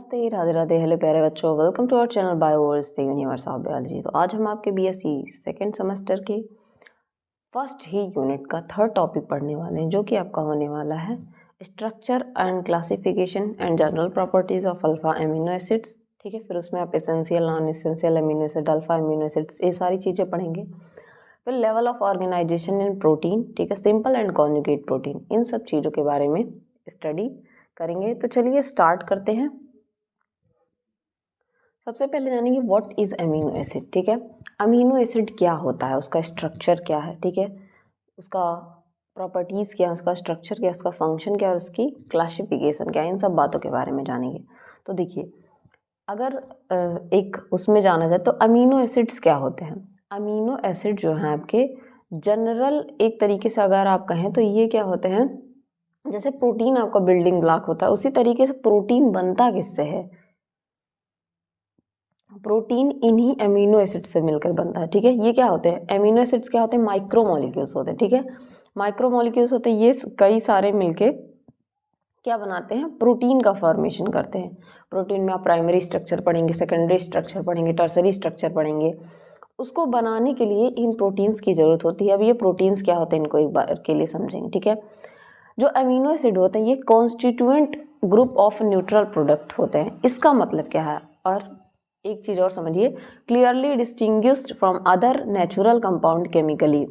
नमस्ते, राधे राधे, हेलो प्यारे बच्चों, welcome to our channel Bioverse the universe of biology. तो आज हम आपके बीएससी सेकेंड सेमेस्टर के फर्स्ट ही यूनिट का थर्ड टॉपिक पढ़ने वाले हैं, जो कि आपका होने वाला है structure and classification and general properties of alpha amino acids. ठीक है, फिर उसमें आप essential non essential amino acid, alpha amino acids, ये सारी चीज़ें पढ़ेंगे। फिर level of organisation in protein, ठीक है, सिंपल एंड कॉन्जुगेट प्रोटीन, इन सब चीज़ों के बारे में स्टडी करेंगे। तो चलिए स्टार्ट करते हैं। सबसे पहले जानेंगे व्हाट इज अमीनो एसिड। ठीक है, अमीनो एसिड क्या होता है, उसका स्ट्रक्चर क्या है, ठीक है, उसका प्रॉपर्टीज़ क्या है, उसका स्ट्रक्चर क्या है, उसका फंक्शन क्या है और उसकी क्लासिफिकेशन क्या है, इन सब बातों के बारे में जानेंगे। तो देखिए, अगर एक उसमें जाना जाए तो अमीनो एसिड्स क्या होते हैं। अमीनो एसिड जो हैं आपके जनरल एक तरीके से अगर आप कहें तो ये क्या होते हैं, जैसे प्रोटीन आपका बिल्डिंग ब्लॉक होता है, उसी तरीके से प्रोटीन बनता किससे है, प्रोटीन इन्हीं अमीनो एसिड से मिलकर बनता है। ठीक है, ये क्या होते हैं, अमीनो एसिड्स क्या होते हैं, माइक्रोमोलिक्यूल्स होते हैं। ठीक है, माइक्रोमोलिक्यूल्स होते हैं, ये कई सारे मिलके क्या बनाते हैं, प्रोटीन का फॉर्मेशन करते हैं। प्रोटीन में आप प्राइमरी स्ट्रक्चर पढ़ेंगे, सेकेंडरी स्ट्रक्चर पढ़ेंगे, टर्सरी स्ट्रक्चर पढ़ेंगे। उसको बनाने के लिए इन प्रोटीन्स की ज़रूरत होती है। अब ये प्रोटीन्स क्या होते हैं, इनको एक बार के लिए समझेंगे। ठीक है, जो अमीनो एसिड होते हैं ये constituent group of neutral product होते हैं। इसका मतलब क्या है, और एक चीज़ और समझिए, clearly distinguished from other natural compound chemically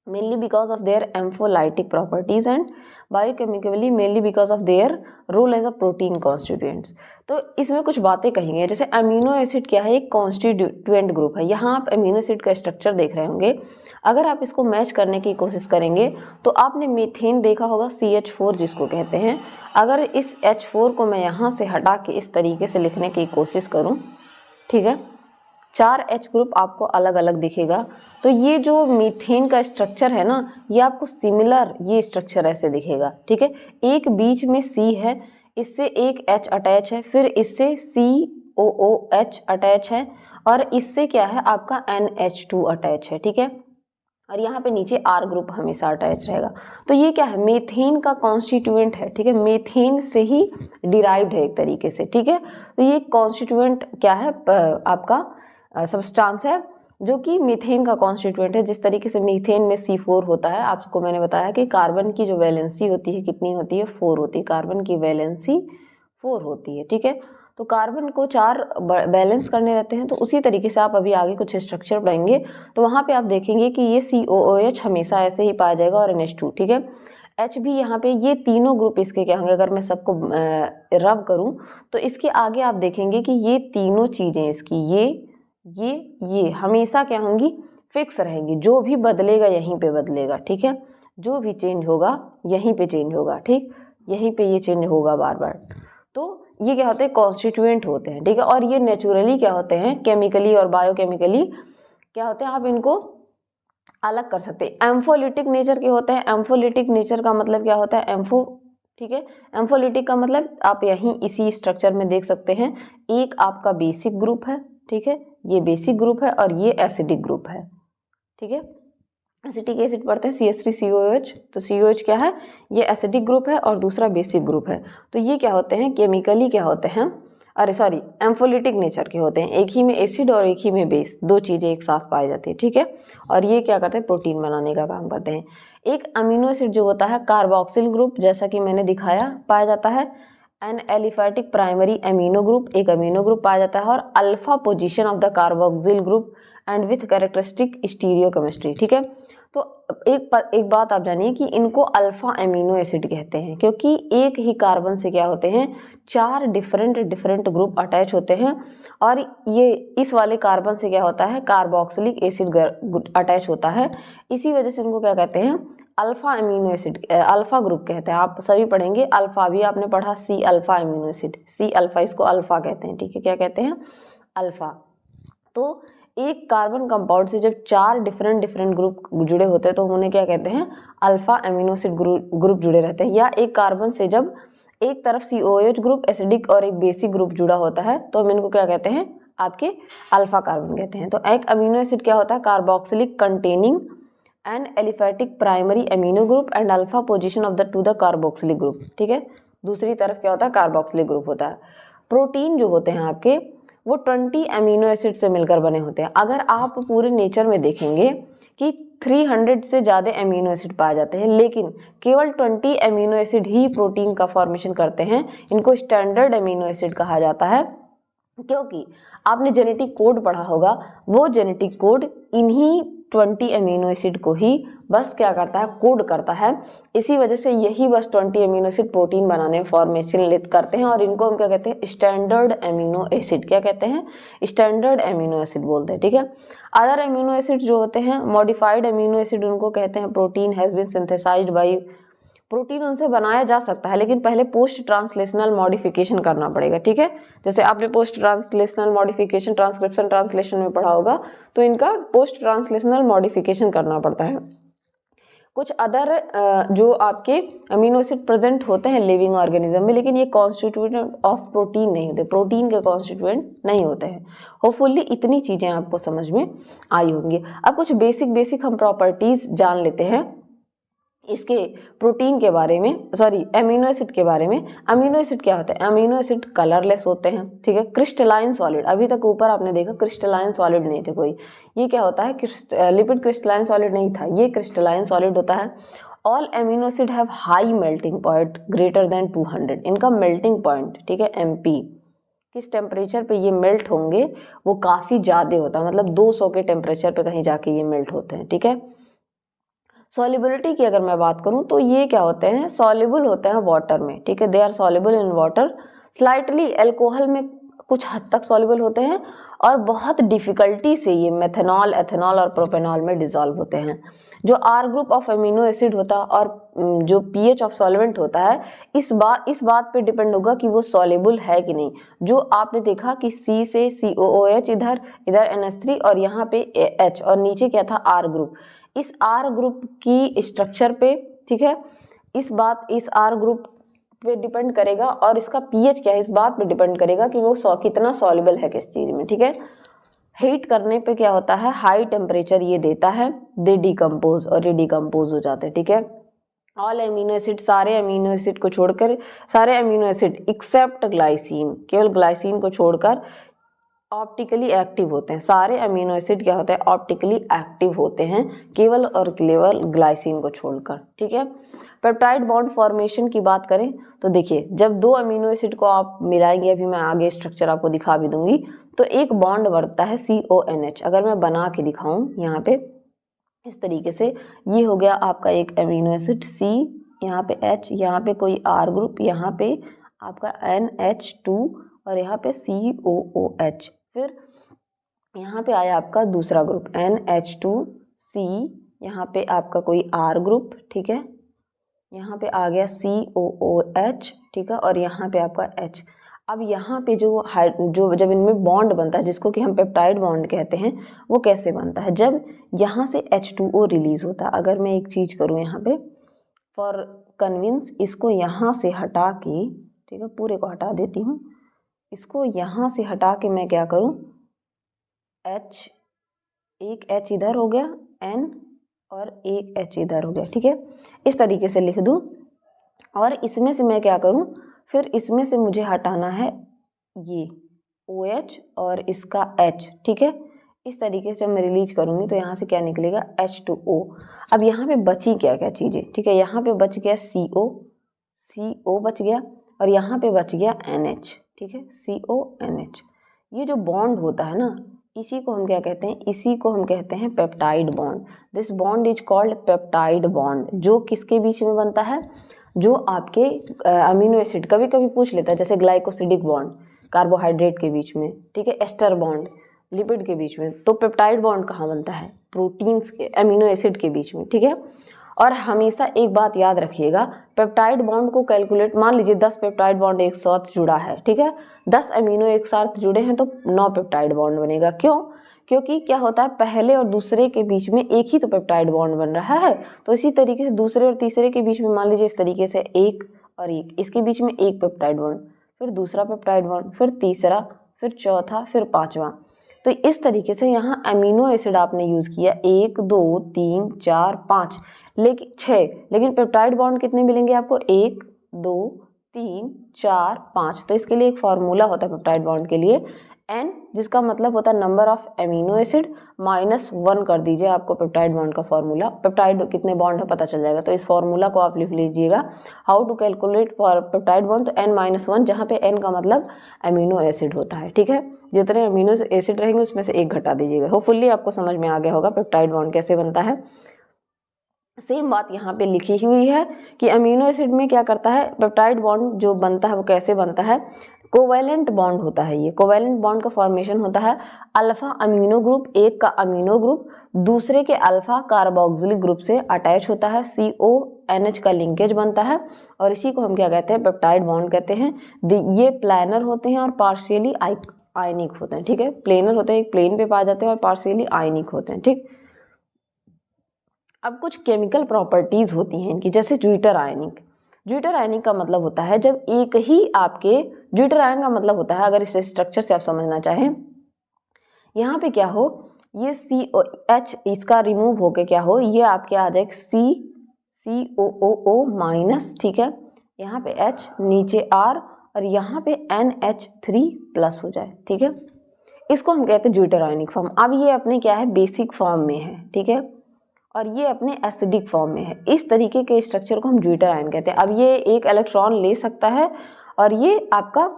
mainly because of their ampholytic properties and biochemically mainly because of their role as a protein constituents। तो इसमें कुछ बातें कहेंगे, जैसे अमीनो एसिड क्या है, एक कॉन्स्टिट्यूएंट ग्रुप है। यहाँ आप अमीनो एसिड का स्ट्रक्चर देख रहे होंगे, अगर आप इसको मैच करने की कोशिश करेंगे तो आपने मीथेन देखा होगा, CH4 जिसको कहते हैं। अगर इस H4 को मैं यहाँ से हटा के इस तरीके से लिखने की कोशिश करूँ, ठीक है, 4 H ग्रुप आपको अलग अलग दिखेगा। तो ये जो मीथेन का स्ट्रक्चर है ना, ये आपको सिमिलर ये स्ट्रक्चर ऐसे दिखेगा। ठीक है, एक बीच में C है, इससे एक H अटैच है, फिर इससे COOH अटैच है, और इससे क्या है आपका NH2 अटैच है। ठीक है, और यहाँ पे नीचे R ग्रुप हमेशा अटैच रहेगा। तो ये क्या है, मीथेन का कॉन्स्टिट्यूएंट है। ठीक है, मीथेन से ही डिराइव्ड है एक तरीके से। ठीक है, तो ये कॉन्स्टिट्यूएंट क्या है, आपका सब्सटेंस है जो कि मीथेन का कॉन्स्टिट्यूएंट है। जिस तरीके से मीथेन में C4 होता है, आपको मैंने बताया कि कार्बन की जो वैलेंसी होती है कितनी होती है, 4 होती है, कार्बन की वैलेंसी 4 होती है। ठीक है, तो कार्बन को 4 बैलेंस करने रहते हैं। तो उसी तरीके से आप अभी आगे कुछ स्ट्रक्चर पढ़ेंगे तो वहाँ पे आप देखेंगे कि ये COOH हमेशा ऐसे ही पाया जाएगा, और NH2। ठीक है, H भी यहाँ पे, ये तीनों ग्रुप इसके क्या होंगे, अगर मैं सबको रब करूँ तो इसके आगे आप देखेंगे कि ये तीनों चीज़ें इसकी ये हमेशा क्या होंगी, फिक्स रहेंगी। जो भी बदलेगा यहीं पे बदलेगा। ठीक है, जो भी चेंज होगा यहीं पे चेंज होगा। ठीक, यहीं पे ये चेंज होगा बार बार। तो ये क्या होते हैं, कॉन्स्टिट्यूएंट होते हैं। ठीक है, और ये नेचुरली क्या होते हैं, केमिकली और बायोकेमिकली क्या होते हैं, आप इनको अलग कर सकते हैं। एम्फोलिटिक नेचर के होते हैं। एम्फोलिटिक नेचर का मतलब क्या होता है, एम्फो, ठीक है, एम्फोलिटिक का मतलब आप यहीं इसी स्ट्रक्चर में देख सकते हैं, एक आपका बेसिक ग्रुप है। ठीक है, ये बेसिक ग्रुप है और ये एसिडिक ग्रुप है। ठीक है, एसिटिक एसिड पढ़ते हैं CH3COOH, तो COH क्या है, ये एसिडिक ग्रुप है और दूसरा बेसिक ग्रुप है। तो ये क्या होते हैं, केमिकली क्या होते हैं, अरे सॉरी, एम्फोलिटिक नेचर के होते हैं। एक ही में एसिड और एक ही में बेस, दो चीज़ें एक साथ पाई जाती है। ठीक है, और ये क्या करते हैं, प्रोटीन बनाने का काम करते हैं। एक अमीनो एसिड जो होता है कार्बोक्सिल ग्रुप, जैसा कि मैंने दिखाया, पाया जाता है। An aliphatic primary amino group, एक अमीनो ग्रुप पाया जाता है, और alpha position of the carboxyl group and with characteristic stereochemistry. ठीक है, तो एक बात आप जानिए कि इनको अल्फा अमीनो एसिड कहते हैं, क्योंकि एक ही कार्बन से क्या होते हैं, 4 डिफरेंट ग्रुप अटैच होते हैं, और ये इस वाले कार्बन से क्या होता है, कार्बोक्सिलिक एसिड अटैच होता है। इसी वजह से इनको क्या कहते हैं, alpha amino acid, alpha group कहते हैं। आप सभी पढ़ेंगे, अल्फा भी आपने पढ़ा, C alpha amino acid, C alpha, इसको अल्फा कहते हैं। ठीक है, क्या कहते हैं, अल्फा। तो एक कार्बन कंपाउंड से जब 4 डिफरेंट ग्रुप जुड़े होते हैं तो हम उन्हें क्या कहते हैं, अल्फा अमीनो एसिड ग्रुप जुड़े रहते हैं। या एक कार्बन से जब एक तरफ COOH ग्रुप एसिडिक और एक बेसिक ग्रुप जुड़ा होता है तो हम इनको क्या कहते हैं, आपके अल्फा कार्बन कहते हैं। तो एक अमीनो एसिड क्या होता है, carboxylic containing N aliphatic primary amino group and alpha position of the two the carboxylic group. ठीक है, दूसरी तरफ क्या होता है, कार्बोक्सिलिक ग्रुप होता है। प्रोटीन जो होते हैं आपके वो 20 अमीनो एसिड से मिलकर बने होते हैं। अगर आप पूरे नेचर में देखेंगे कि 300 से ज़्यादा अमीनो एसिड पाए जाते हैं, लेकिन केवल 20 अमीनो एसिड ही प्रोटीन का फॉर्मेशन करते हैं। इनको स्टैंडर्ड अमीनो एसिड कहा जाता है, क्योंकि आपने जेनेटिक कोड पढ़ा होगा, वो जेनेटिक कोड इन्हीं 20 अमीनो एसिड को ही बस क्या करता है, कोड करता है। इसी वजह से यही बस 20 अमीनो एसिड प्रोटीन बनाने में फॉर्मेशन करते हैं, और इनको हम क्या कहते हैं, स्टैंडर्ड अमीनो एसिड। क्या कहते हैं, स्टैंडर्ड अमीनो एसिड बोलते हैं, ठीक है। अदर अमीनो एसिड जो होते हैं मॉडिफाइड अमीनो एसिड, उनको कहते हैं protein has been synthesised by, protein उनसे बनाया जा सकता है, लेकिन पहले पोस्ट ट्रांसलेशनल मॉडिफिकेशन करना पड़ेगा, ठीक है। जैसे आपने post translational modification transcription translation में पढ़ा होगा, तो इनका पोस्ट ट्रांसलेशनल मॉडिफिकेशन करना पड़ता है। कुछ अदर जो आपके अमीनो एसिड प्रेजेंट होते हैं लिविंग ऑर्गेनिज्म में, लेकिन ये कॉन्स्टिट्यूएंट ऑफ प्रोटीन नहीं होते, प्रोटीन के कॉन्स्टिट्यूएंट नहीं होते हैं। होपफुली इतनी चीज़ें आपको समझ में आई होंगी। अब कुछ बेसिक हम प्रॉपर्टीज़ जान लेते हैं इसके प्रोटीन के बारे में, सॉरी अमीनो एसिड के बारे में। अमीनो एसिड क्या होता है, अमीनो एसिड कलरलेस होते हैं, ठीक है। क्रिस्टलाइन सॉलिड, अभी तक ऊपर आपने देखा क्रिस्टलाइन सॉलिड नहीं थे कोई, ये क्या होता है, लिपिड क्रिस्टलाइन सॉलिड नहीं था, ये क्रिस्टलाइन सॉलिड होता है। All amino acid have high melting point greater than 200, इनका मेल्टिंग पॉइंट, ठीक है, MP, किस टेम्परेचर पे ये मेल्ट होंगे वो काफ़ी ज़्यादा होता है, मतलब 200 के टेम्परेचर पे कहीं जाके ये मेल्ट होते हैं, ठीक है। सॉल्युबिलिटी की अगर मैं बात करूं तो ये क्या होते हैं, सॉल्युबल होते हैं वाटर में, ठीक है, they are soluble in water, slightly alcohol में कुछ हद तक सॉल्युबल होते हैं, और बहुत डिफिकल्टी से ये मेथनॉल, एथेनॉल और प्रोपेनॉल में डिसॉल्व होते हैं। जो R group of amino acid होता है और जो pH ऑफ सॉल्वेंट होता है, इस बात पे डिपेंड होगा कि वो सॉल्युबल है कि नहीं। जो आपने देखा कि C से COOH, इधर NH3 और यहाँ पे H, और नीचे क्या था, R ग्रुप। इस R ग्रुप की स्ट्रक्चर पे, ठीक है, इस R ग्रुप पे डिपेंड करेगा, और इसका pH क्या है इस बात पे डिपेंड करेगा कि वो कितना सॉल्युबल है किस चीज़ में, ठीक है। हीट करने पे क्या होता है, हाई टेम्परेचर ये देता है, दे डिकम्पोज, और ये डिकम्पोज हो जाते हैं, ठीक है। ऑल अमीनो एसिड, सारे अमीनो एसिड को छोड़कर, सारे अमीनो एसिड एक्सेप्ट ग्लाइसिन, केवल ग्लाइसिन को छोड़कर ऑप्टिकली एक्टिव होते हैं। सारे अमीनो एसिड क्या होते हैं, ऑप्टिकली एक्टिव होते हैं, केवल और केवल ग्लाइसिन को छोड़कर, ठीक है। पेप्टाइड बॉन्ड फॉर्मेशन की बात करें तो देखिए, जब दो अमीनो एसिड को आप मिलाएंगे, अभी मैं आगे स्ट्रक्चर आपको दिखा भी दूंगी, तो एक बॉन्ड बनता है CONH। अगर मैं बना के दिखाऊं यहाँ पे इस तरीके से, ये हो गया आपका एक अमीनो एसिड C, यहाँ पे H, यहाँ पे कोई R ग्रुप, यहाँ पे आपका NH2 और यहाँ पे COOH, फिर यहाँ पे आया आपका दूसरा ग्रुप NH2C, यहाँ पे आपका कोई R ग्रुप, ठीक है, यहाँ पे आ गया COOH, ठीक है, और यहाँ पे आपका H। अब यहाँ पे जो जब इनमें बॉन्ड बनता है, जिसको कि हम पेप्टाइड बॉन्ड कहते हैं, वो कैसे बनता है, जब यहाँ से H2O रिलीज होता है। अगर मैं एक चीज़ करूँ यहाँ पे फॉर कन्विंस, इसको यहाँ से हटा के, ठीक है, पूरे को हटा देती हूँ, इसको यहाँ से हटा के मैं क्या करूँ, एक H इधर हो गया, N, और एक H इधर हो गया, ठीक है, इस तरीके से लिख दूँ। और इसमें से मैं क्या करूँ, फिर इसमें से मुझे हटाना है ये OH और इसका H, ठीक है। इस तरीके से जब मैं रिलीज करूँगी तो यहाँ से क्या निकलेगा, H2O। अब यहाँ पे बची क्या क्या चीज़ें, ठीक है, यहाँ पे बच गया CO बच गया, और यहाँ पे बच गया NH, ठीक है, CONH। ये जो बॉन्ड होता है ना, इसी को हम क्या कहते हैं, इसी को हम कहते हैं peptide bond. This bond is called peptide bond. जो किसके बीच में बनता है, जो आपके अमीनो एसिड, कभी कभी पूछ लेता है, जैसे ग्लाइकोसिडिक बॉन्ड कार्बोहाइड्रेट के बीच में, ठीक है, एस्टर बॉन्ड लिपिड के बीच में। तो पेप्टाइड बॉन्ड कहाँ बनता है, प्रोटीन्स के, अमीनो एसिड के बीच में, ठीक है। और हमेशा एक बात याद रखिएगा, पेप्टाइड बॉन्ड को कैलकुलेट, मान लीजिए 10 पेप्टाइड बॉन्ड एक साथ जुड़ा है, ठीक है, 10 अमीनो एक साथ जुड़े हैं तो 9 पेप्टाइड बॉन्ड बनेगा। क्यों, क्योंकि क्या होता है, पहले और दूसरे के बीच में एक ही तो पेप्टाइड बॉन्ड बन रहा है, तो इसी तरीके से दूसरे और तीसरे के बीच में मान लीजिए इस तरीके से एक और एक, इसके बीच में एक पेप्टाइड बॉन्ड, फिर दूसरा पेप्टाइड बॉन्ड, फिर तीसरा, फिर चौथा, फिर पांचवा। तो इस तरीके से यहाँ अमीनो एसिड आपने यूज़ किया 1 2 3 4 5, लेकिन 6, लेकिन पेप्टाइड बॉन्ड कितने मिलेंगे आपको, 1 2 3, 4, 5। तो इसके लिए एक फॉर्मूला होता है पेप्टाइड बॉन्ड के लिए n, जिसका मतलब होता है नंबर ऑफ एमिनो एसिड -1 कर दीजिए आपको पेप्टाइड बॉन्ड का फॉर्मूला। पेप्टाइड कितने बॉन्ड है पता चल जाएगा, तो इस फॉर्मूला को आप लिख लीजिएगा। How to calculate for peptide bond, तो n-1, जहाँ पे n का मतलब एमिनो एसिड होता है, ठीक है। जितने अमीनो एसिड रहेंगे उसमें से एक घटा दीजिएगा। होपफुली आपको समझ में आ गया होगा पेप्टाइड बॉन्ड कैसे बनता है। सेम बात यहाँ पे लिखी हुई है कि अमीनो एसिड में क्या करता है, पेप्टाइड बॉन्ड जो बनता है वो कैसे बनता है, कोवैलेंट बॉन्ड होता है। ये कोवैलेंट बॉन्ड का फॉर्मेशन होता है अल्फा अमीनो ग्रुप, एक का अमीनो ग्रुप दूसरे के अल्फा कार्बोक्सिलिक ग्रुप से अटैच होता है, CONH का लिंकेज बनता है और इसी को हम क्या कहते हैं, पेप्टाइड बॉन्ड कहते हैं। ये प्लानर होते हैं और पार्शियली आयनिक होते हैं, ठीक है। प्लेनर होते हैं, एक प्लेन पे पाए जाते हैं और पार्शियली आयनिक होते हैं, ठीक। अब कुछ केमिकल प्रॉपर्टीज होती हैं इनकी, जैसे ज्विटर आयनिक। ज्विटर आयनिक का मतलब होता है जब एक ही आपके, ज्विटर आयन का मतलब होता है, अगर इस स्ट्रक्चर से आप समझना चाहें, यहाँ पे क्या हो, ये COH इसका रिमूव होके क्या हो, ये आपके आ जाए COOO माइनस, ठीक है। यहाँ पे H, नीचे R और यहाँ पे NH3+ हो जाए, ठीक है। इसको हम कहते हैं ज्विटर आयनिक फॉर्म। अब ये अपने क्या है, बेसिक फॉर्म में है, ठीक है, और ये अपने एसिडिक फॉर्म में है। इस तरीके के स्ट्रक्चर को हम ज्विटर आयन कहते हैं। अब ये एक इलेक्ट्रॉन ले सकता है और ये आपका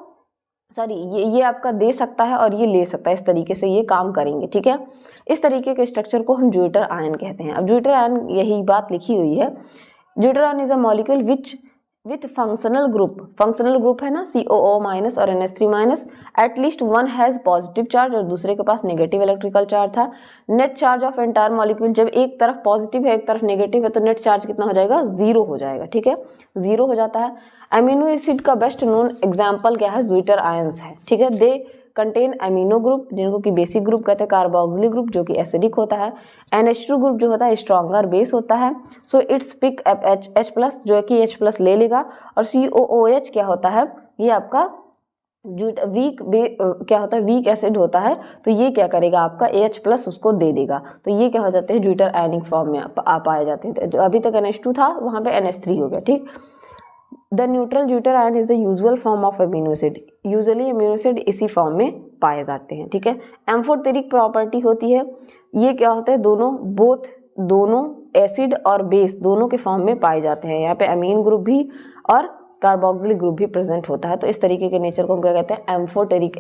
ये आपका दे सकता है और ये ले सकता है, इस तरीके से ये काम करेंगे, ठीक है। इस तरीके के स्ट्रक्चर को हम ज्विटर आयन कहते हैं। अब ज्विटर आयन, यही बात लिखी हुई है, zwitter ion is a molecule with functional group है ना, COO- और NH3-, at least one has positive charge और दूसरे के पास नेगेटिव इलेक्ट्रिकल चार्ज था। Net charge of entire molecule, जब एक तरफ पॉजिटिव है एक तरफ नेगेटिव है तो नेट चार्ज कितना हो जाएगा, 0 हो जाएगा, ठीक है, 0 हो जाता है। अमीनो एसिड का बेस्ट नोन एग्जाम्पल क्या है, ज्विटर आयंस है, ठीक है। दे कंटेन अमीनो ग्रुप, जिनको कि बेसिक ग्रुप कहते हैं, कार्बोक्सिलिक ग्रुप जो कि एसिडिक होता है, NH2 ग्रुप जो होता है स्ट्रॉन्गर बेस होता है, so it's pick up H+, जो कि H+ ले लेगा, और COOH क्या होता है, ये आपका क्या होता है, वीक एसिड होता है, तो ये क्या करेगा, आपका H+ उसको दे देगा, तो ये क्या हो जाते हैं, ज्विटर आयनिक फॉर्म में आप पाए जाते हैं। जो अभी तक NH2 था वहाँ पे NH3 हो गया, ठीक। The neutral zwitter ion is the usual form of amino acid, usually amino acid इसी फॉर्म में पाए जाते हैं, ठीक है। एम्फोटेरिक प्रॉपर्टी होती है, ये क्या होता है, दोनों एसिड और बेस दोनों के फॉर्म में पाए जाते हैं। यहाँ पे अमीन ग्रुप भी और कार्बोक्सिलिक ग्रुप भी प्रेजेंट होता है, तो इस तरीके के नेचर को हम क्या कहते हैं,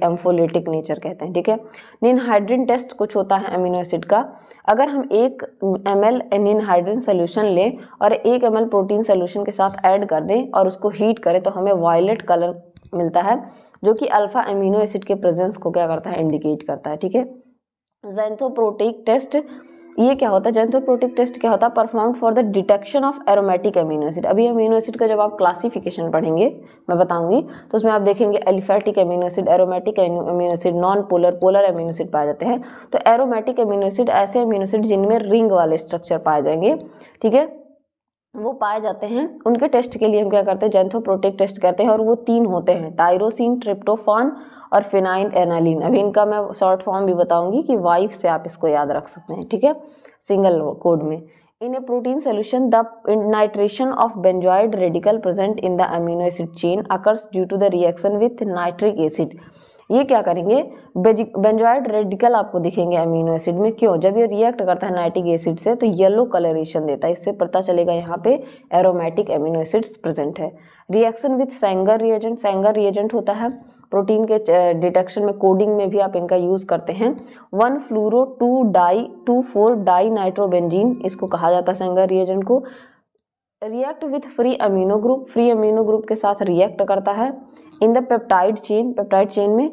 एम्फोलिटिक नेचर कहते हैं, ठीक है। निनहाइड्रिन टेस्ट कुछ होता है अमीनो एसिड का, अगर हम 1 ml निनहाइड्रिन सोल्यूशन लें और 1 ml प्रोटीन सोल्यूशन के साथ ऐड कर दें और उसको हीट करें तो हमें वायलेट कलर मिलता है, जो कि अल्फा अमीनो एसिड के प्रेजेंस को क्या करता है, इंडिकेट करता है, ठीक है। ज़ैंथोप्रोटिक टेस्ट, ये क्या होता है, ज़ैंथोप्रोटिक टेस्ट क्या होता है, perform for the detection of aromatic amino acid. अभी अमीनो एसिड का जब आप क्लासिफिकेशन पढ़ेंगे, मैं बताऊंगी, तो उसमें आप देखेंगे aliphatic amino acid, aromatic amino acid, non polar, polar amino acid पाए जाते हैं। तो एरोमेटिक अमीनो एसिड ऐसे अमीनो एसिड जिनमें रिंग वाले स्ट्रक्चर पाए जाएंगे, ठीक है, वो पाए जाते हैं। उनके टेस्ट के लिए हम क्या करते हैं, ज़ैंथोप्रोटिक टेस्ट करते हैं, और वो 3 होते हैं, टायरोसिन, ट्रिप्टोफान और फिनाइल एनालिन। अभी इनका मैं शॉर्ट फॉर्म भी बताऊंगी कि वाइफ से आप इसको याद रख सकते हैं, ठीक है, सिंगल कोड में। In a protein solution the nitration of benzoid radical present in the amino acid chain occurs due to the reaction with nitric acid. ये क्या करेंगे, बेंजोइड रेडिकल आपको दिखेंगे अमीनो एसिड में, क्यों, जब ये रिएक्ट करता है नाइट्रिक एसिड से तो येलो कलरेशन देता है, इससे पता चलेगा यहाँ पे एरोमेटिक अमीनो एसिड्स प्रेजेंट है। रिएक्शन विथ सैंगर रिएजेंट होता है प्रोटीन के डिटेक्शन में, कोडिंग में भी आप इनका यूज करते हैं। 1-fluoro-2-4 डाई नाइट्रोबेंजीन, इसको कहा जाता है सैंगर रिएजेंट को। React with free amino group के साथ रिएक्ट करता है। इन द पेप्टाइड चेन में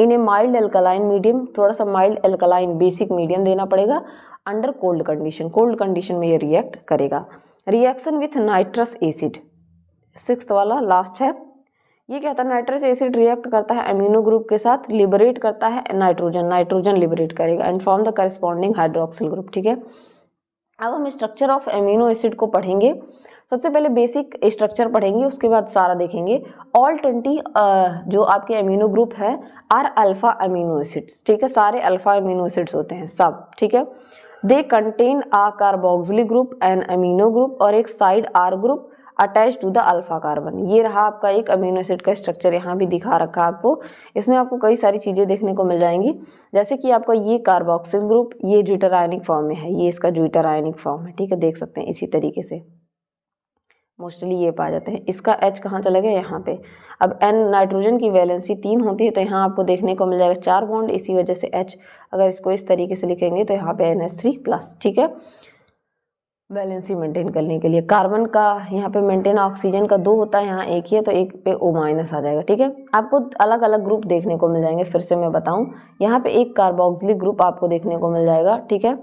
in A mild alkaline medium, थोड़ा सा माइल्ड एल्कलाइन बेसिक मीडियम देना पड़ेगा। अंडर कोल्ड कंडीशन में ये रिएक्ट करेगा। Reaction with nitrous acid, 6th वाला लास्ट है, ये क्या होता है, नाइट्रस एसिड रिएक्ट करता है अमीनो ग्रुप के साथ, लिबरेट करता है नाइट्रोजन लिबरेट करेगा and form the corresponding hydroxyl group, ठीक है। अब हम स्ट्रक्चर ऑफ अमीनो एसिड को पढ़ेंगे। सबसे पहले बेसिक स्ट्रक्चर पढ़ेंगे, उसके बाद सारा देखेंगे। ऑल 20 जो आपके अमीनो ग्रुप है आर अल्फा अमीनो एसिड्स, ठीक है, सारे अल्फा अमीनो एसिड्स होते हैं सब, ठीक है। They contain a carboxylic group and amino group और एक side R group. Attach to the alpha carbon. ये रहा आपका एक अमीनो एसिड का स्ट्रक्चर, यहाँ भी दिखा रखा है आपको। इसमें आपको कई सारी चीज़ें देखने को मिल जाएंगी, जैसे कि आपका ये कार्बोक्सिल ग्रुप, ये ज्विटर आयनिक फॉर्म में है, ये इसका ज्विटर आयनिक फॉर्म है, ठीक है, देख सकते हैं इसी तरीके से मोस्टली ये पाए जाते हैं। इसका H कहाँ चला गया, यहाँ पे। अब N नाइट्रोजन की वैलेंसी 3 होती है, तो यहाँ आपको देखने को मिल जाएगा 4 बॉन्ड, इसी वजह से H अगर इसको इस तरीके से लिखेंगे तो यहाँ पे NH3+, ठीक है, वैलेंसी मेंटेन करने के लिए। कार्बन का यहाँ पे मेंटेन ऑक्सीजन का 2 होता है, यहाँ एक ही है, तो एक पे O- आ जाएगा, ठीक है। आपको अलग अलग ग्रुप देखने को मिल जाएंगे, फिर से मैं बताऊँ, यहाँ पे एक कार्बोक्सिलिक ग्रुप आपको देखने को मिल जाएगा, ठीक है,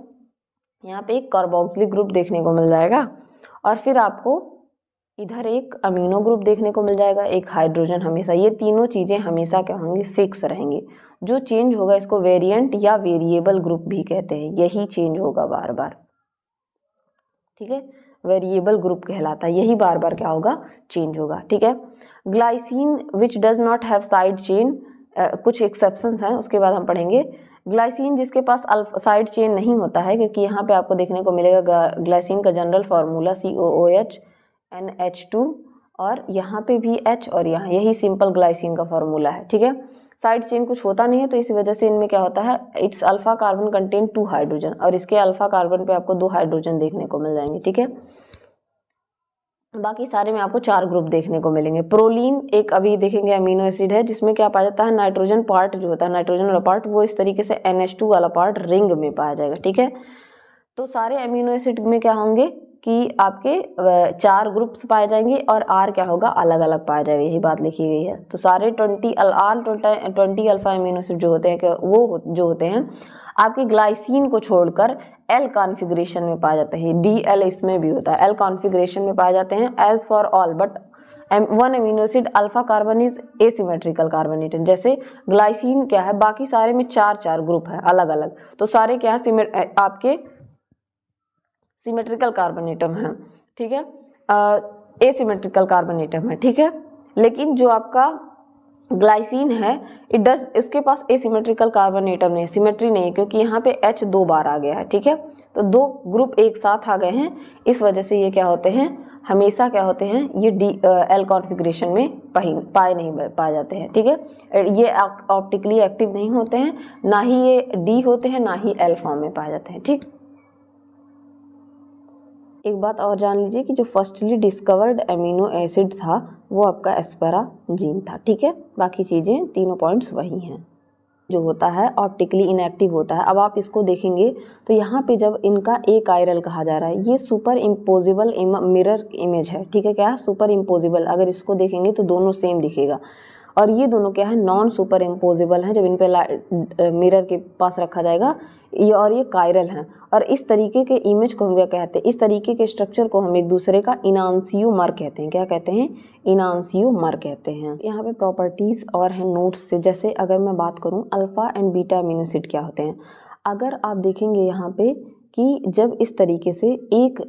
यहाँ पे एक कार्बोक्सिलिक ग्रुप देखने को मिल जाएगा, और फिर आपको इधर एक अमीनो ग्रुप देखने को मिल जाएगा, एक हाइड्रोजन हमेशा। ये तीनों चीज़ें हमेशा क्या होंगी, फिक्स रहेंगी। जो चेंज होगा इसको वेरिएंट या वेरिएबल ग्रुप भी कहते हैं, यही चेंज होगा बार बार, ठीक है, वेरिएबल ग्रुप कहलाता है, यही बार बार क्या होगा, चेंज होगा, ठीक है। Glycine which does not have side chain, कुछ एक्सेप्शंस हैं, उसके बाद हम पढ़ेंगे। ग्लाइसिन जिसके पास साइड चेन नहीं होता है, क्योंकि यहाँ पे आपको देखने को मिलेगा ग्लाइसिन का जनरल फार्मूला COOH NH2, और यहाँ पे भी H, और यहाँ यही सिंपल ग्लाइसिन का फार्मूला है, ठीक है। साइड चेन कुछ होता नहीं है, तो इसी वजह से इनमें क्या होता है, it's alpha carbon contain 2 hydrogen, और इसके अल्फा कार्बन पे आपको 2 हाइड्रोजन देखने को मिल जाएंगे, ठीक है। बाकी सारे में आपको 4 ग्रुप देखने को मिलेंगे। प्रोलीन एक अभी देखेंगे अमीनो एसिड है, जिसमें क्या पाया जाता है, नाइट्रोजन पार्ट जो होता है, नाइट्रोजन वाला पार्ट, वो इस तरीके से NH2 वाला पार्ट रिंग में पाया जाएगा, ठीक है। तो सारे अमीनो एसिड में क्या होंगे कि आपके 4 ग्रुप्स पाए जाएंगे, और R क्या होगा, अलग अलग पाया जाएगा, यही बात लिखी गई है। तो सारे 20 अल्फा अमीनो एसिड जो होते हैं, वो जो होते हैं आपके ग्लाइसिन को छोड़कर L कॉन्फ़िगरेशन में पाए जाते हैं। DL इसमें भी होता है, L कॉन्फ़िगरेशन में पाए जाते हैं। As for all but one amino acid alpha carbon is asymmetrical carbonated. जैसे ग्लाइसिन क्या है, बाकी सारे में 4 ग्रुप है अलग अलग, तो सारे क्या है, आपके सिमेट्रिकल कार्बोनेटम है, ठीक है, एसिमेट्रिकल कार्बोनेटम है, ठीक है। लेकिन जो आपका ग्लाइसिन है, इसके पास एसिमेट्रिकल कार्बोनेटम नहीं है, सिमेट्री नहीं है, क्योंकि यहाँ पे H 2 बार आ गया है, ठीक है। तो 2 ग्रुप एक साथ आ गए हैं, इस वजह से ये क्या होते हैं, हमेशा क्या होते हैं, ये L कॉन्फ़िगरेशन में पाए नहीं पाए जाते हैं, ठीक है। ये ऑप्टिकली एक्टिव नहीं होते हैं, ना ही ये D होते हैं, ना ही L फॉर्म में पाए जाते हैं, ठीक। एक बात और जान लीजिए कि जो फर्स्टली डिस्कवर्ड अमीनो एसिड था वो आपका एस्पेराजीन था, ठीक है। बाकी चीज़ें तीनों पॉइंट्स वही हैं। जो होता है ऑप्टिकली इनएक्टिव होता है। अब आप इसको देखेंगे तो यहाँ पे जब इनका अकायरल कहा जा रहा है, ये सुपर इम्पोजिबल मिरर इमेज है, ठीक है। क्या है, सुपर इम्पोजिबल। अगर इसको देखेंगे तो दोनों सेम दिखेगा, और ये दोनों क्या है, नॉन सुपर इम्पोजिबल हैं। जब इन पे मिरर के पास रखा जाएगा, ये और ये कायरल हैं, और इस तरीके के इमेज को हम क्या कहते हैं, इस तरीके के स्ट्रक्चर को हम एक दूसरे का इनांसियोमर कहते हैं। क्या कहते हैं, इनांसियोमर कहते हैं। यहाँ पे प्रॉपर्टीज़ और हैं नोट्स से, जैसे अगर मैं बात करूँ alpha and beta amino acid क्या होते हैं। अगर आप देखेंगे यहाँ पे कि जब इस तरीके से एक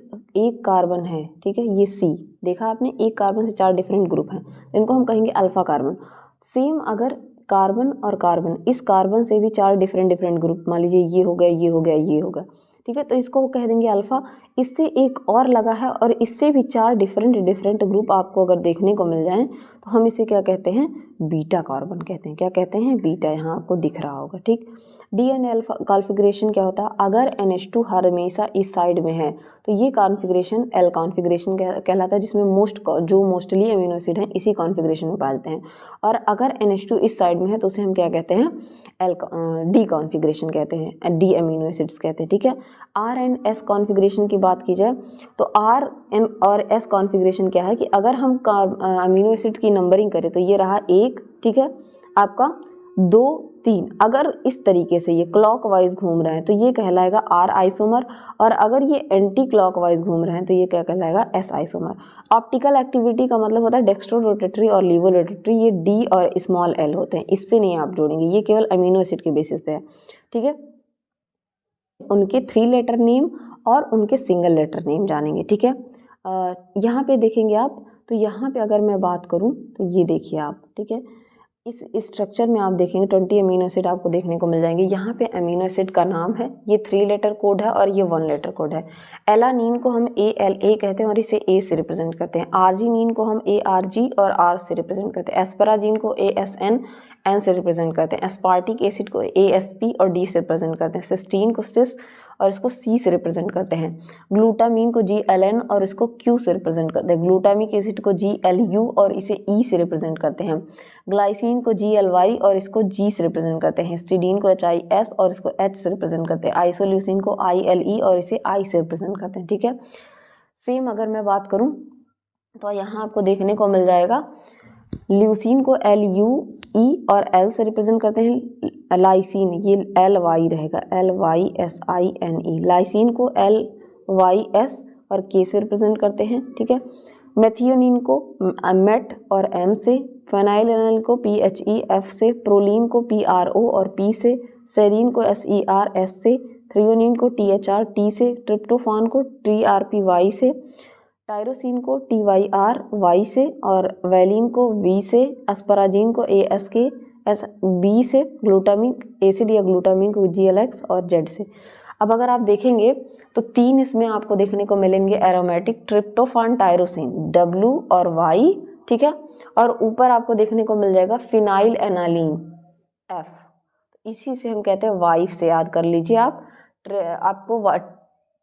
कार्बन है, ठीक है, ये C देखा आपने, एक कार्बन से 4 डिफरेंट ग्रुप हैं, तो इनको हम कहेंगे अल्फ़ा कार्बन। सेम अगर कार्बन और कार्बन, इस कार्बन से भी 4 डिफरेंट ग्रुप, मान लीजिए ये हो गया, ये हो गया, ये हो गया, ठीक है, तो इसको कह देंगे अल्फ़ा। इससे एक और लगा है और इससे भी 4 डिफरेंट ग्रुप आपको अगर देखने को मिल जाएं, तो हम इसे क्या कहते हैं, बीटा कार्बन कहते हैं। क्या कहते हैं, बीटा, यहाँ आपको दिख रहा होगा, ठीक। डी एन एल कॉन्फ़िगरेशन क्या होता है, अगर NH2 हमेशा इस साइड में है तो ये कॉन्फ़िगरेशन L कॉन्फ़िगरेशन कहलाता है, जिसमें मोस्टली अमीनो एसिड हैं इसी कॉन्फ़िगरेशन में पाए जाते हैं। और अगर NH2 इस साइड में है तो उसे हम क्या कहते हैं, D कॉन्फ़िगरेशन कहते हैं, D अमीनो एसिड्स कहते हैं, ठीक है। R एंड S कॉन्फ़िगरेशन की बात की जाए तो R एंड और S कॉन्फ़िगरेशन क्या है कि अगर हम अमीनो एसिड्स की नंबरिंग करें तो ये रहा 1, ठीक है, आपका 2, 3। अगर इस तरीके से ये क्लॉकवाइज घूम रहे हैं तो ये कहलाएगा R आइसोमर, और अगर ये एंटी क्लॉकवाइज घूम रहे हैं तो ये क्या कहलाएगा, S आइसोमर। ऑप्टिकल एक्टिविटी का मतलब होता है डेक्स्ट्रो रोटेटरी और लीवो रोटेटरी, ये D और स्मॉल l होते हैं, इससे नहीं आप जोड़ेंगे, ये केवल अमीनो एसिड के बेसिस पे है, ठीक है। उनके 3 लेटर नेम और उनके सिंगल लेटर नेम जानेंगे, ठीक है। यहाँ पे देखेंगे आप, तो यहाँ पे अगर मैं बात करूँ तो ये देखिए आप, ठीक है, इस स्ट्रक्चर में आप देखेंगे 20 अमीनो एसिड आपको देखने को मिल जाएंगे। यहाँ पे अमीनो एसिड का नाम है, ये 3 लेटर कोड है और ये 1 लेटर कोड है। एलानीन को हम ALA कहते हैं और इसे A से रिप्रेजेंट करते हैं। आर्जिनिन को हम ARG और R से रिप्रेजेंट करते हैं। एस्पराजिन को ASN N से रिप्रेजेंट करते हैं। एस्पार्टिक एसिड को ASP और D से रिप्रेजेंट करते हैं। सिस्टीन को सिस और इसको C से रिप्रेजेंट करते हैं। ग्लूटामीन को GLN और इसको Q से रिप्रेजेंट करते हैं। ग्लूटामिक एसिड को GLU और इसे E से रिप्रेजेंट करते हैं। ग्लाइसिन को GLY और इसको G से रिप्रेजेंट करते हैं। हिस्टिडीन को HIS और इसको H से रिप्रेजेंट करते हैं। आइसोल्यूसिन को ILE और इसे I से रिप्रेजेंट करते हैं। ठीक है, सेम अगर मैं बात करूं तो यहाँ आपको देखने को मिल जाएगा ल्यूसीन को LUE और L से रिप्रेजेंट करते हैं। लाइसिन ये LY रहेगा, LYSINE। लाइसिन को LYS और K से रिप्रेजेंट करते हैं। ठीक है, मेथियोनिन को MET और N से, फेनाइलएनाइन को PHEF से, प्रोलीन को PRO और P से, सेरीन को SER S से, थ्रियोनिन को THR T से, ट्रिप्टोफान को TRPY से, टायरोसिन को TYR Y से और वैलिन को V से, एस्पराजिन को ASK B से, ग्लूटामिक एसिड या ग्लूटामिन को GLX और Z से। अब अगर आप देखेंगे तो 3 इसमें आपको देखने को मिलेंगे एरोमेटिक, ट्रिप्टोफान, टायरोसिन W और Y। ठीक है, और ऊपर आपको देखने को मिल जाएगा फिनाइल एनालिन F। इसी से हम कहते हैं वाइफ से याद कर लीजिए आप। आपको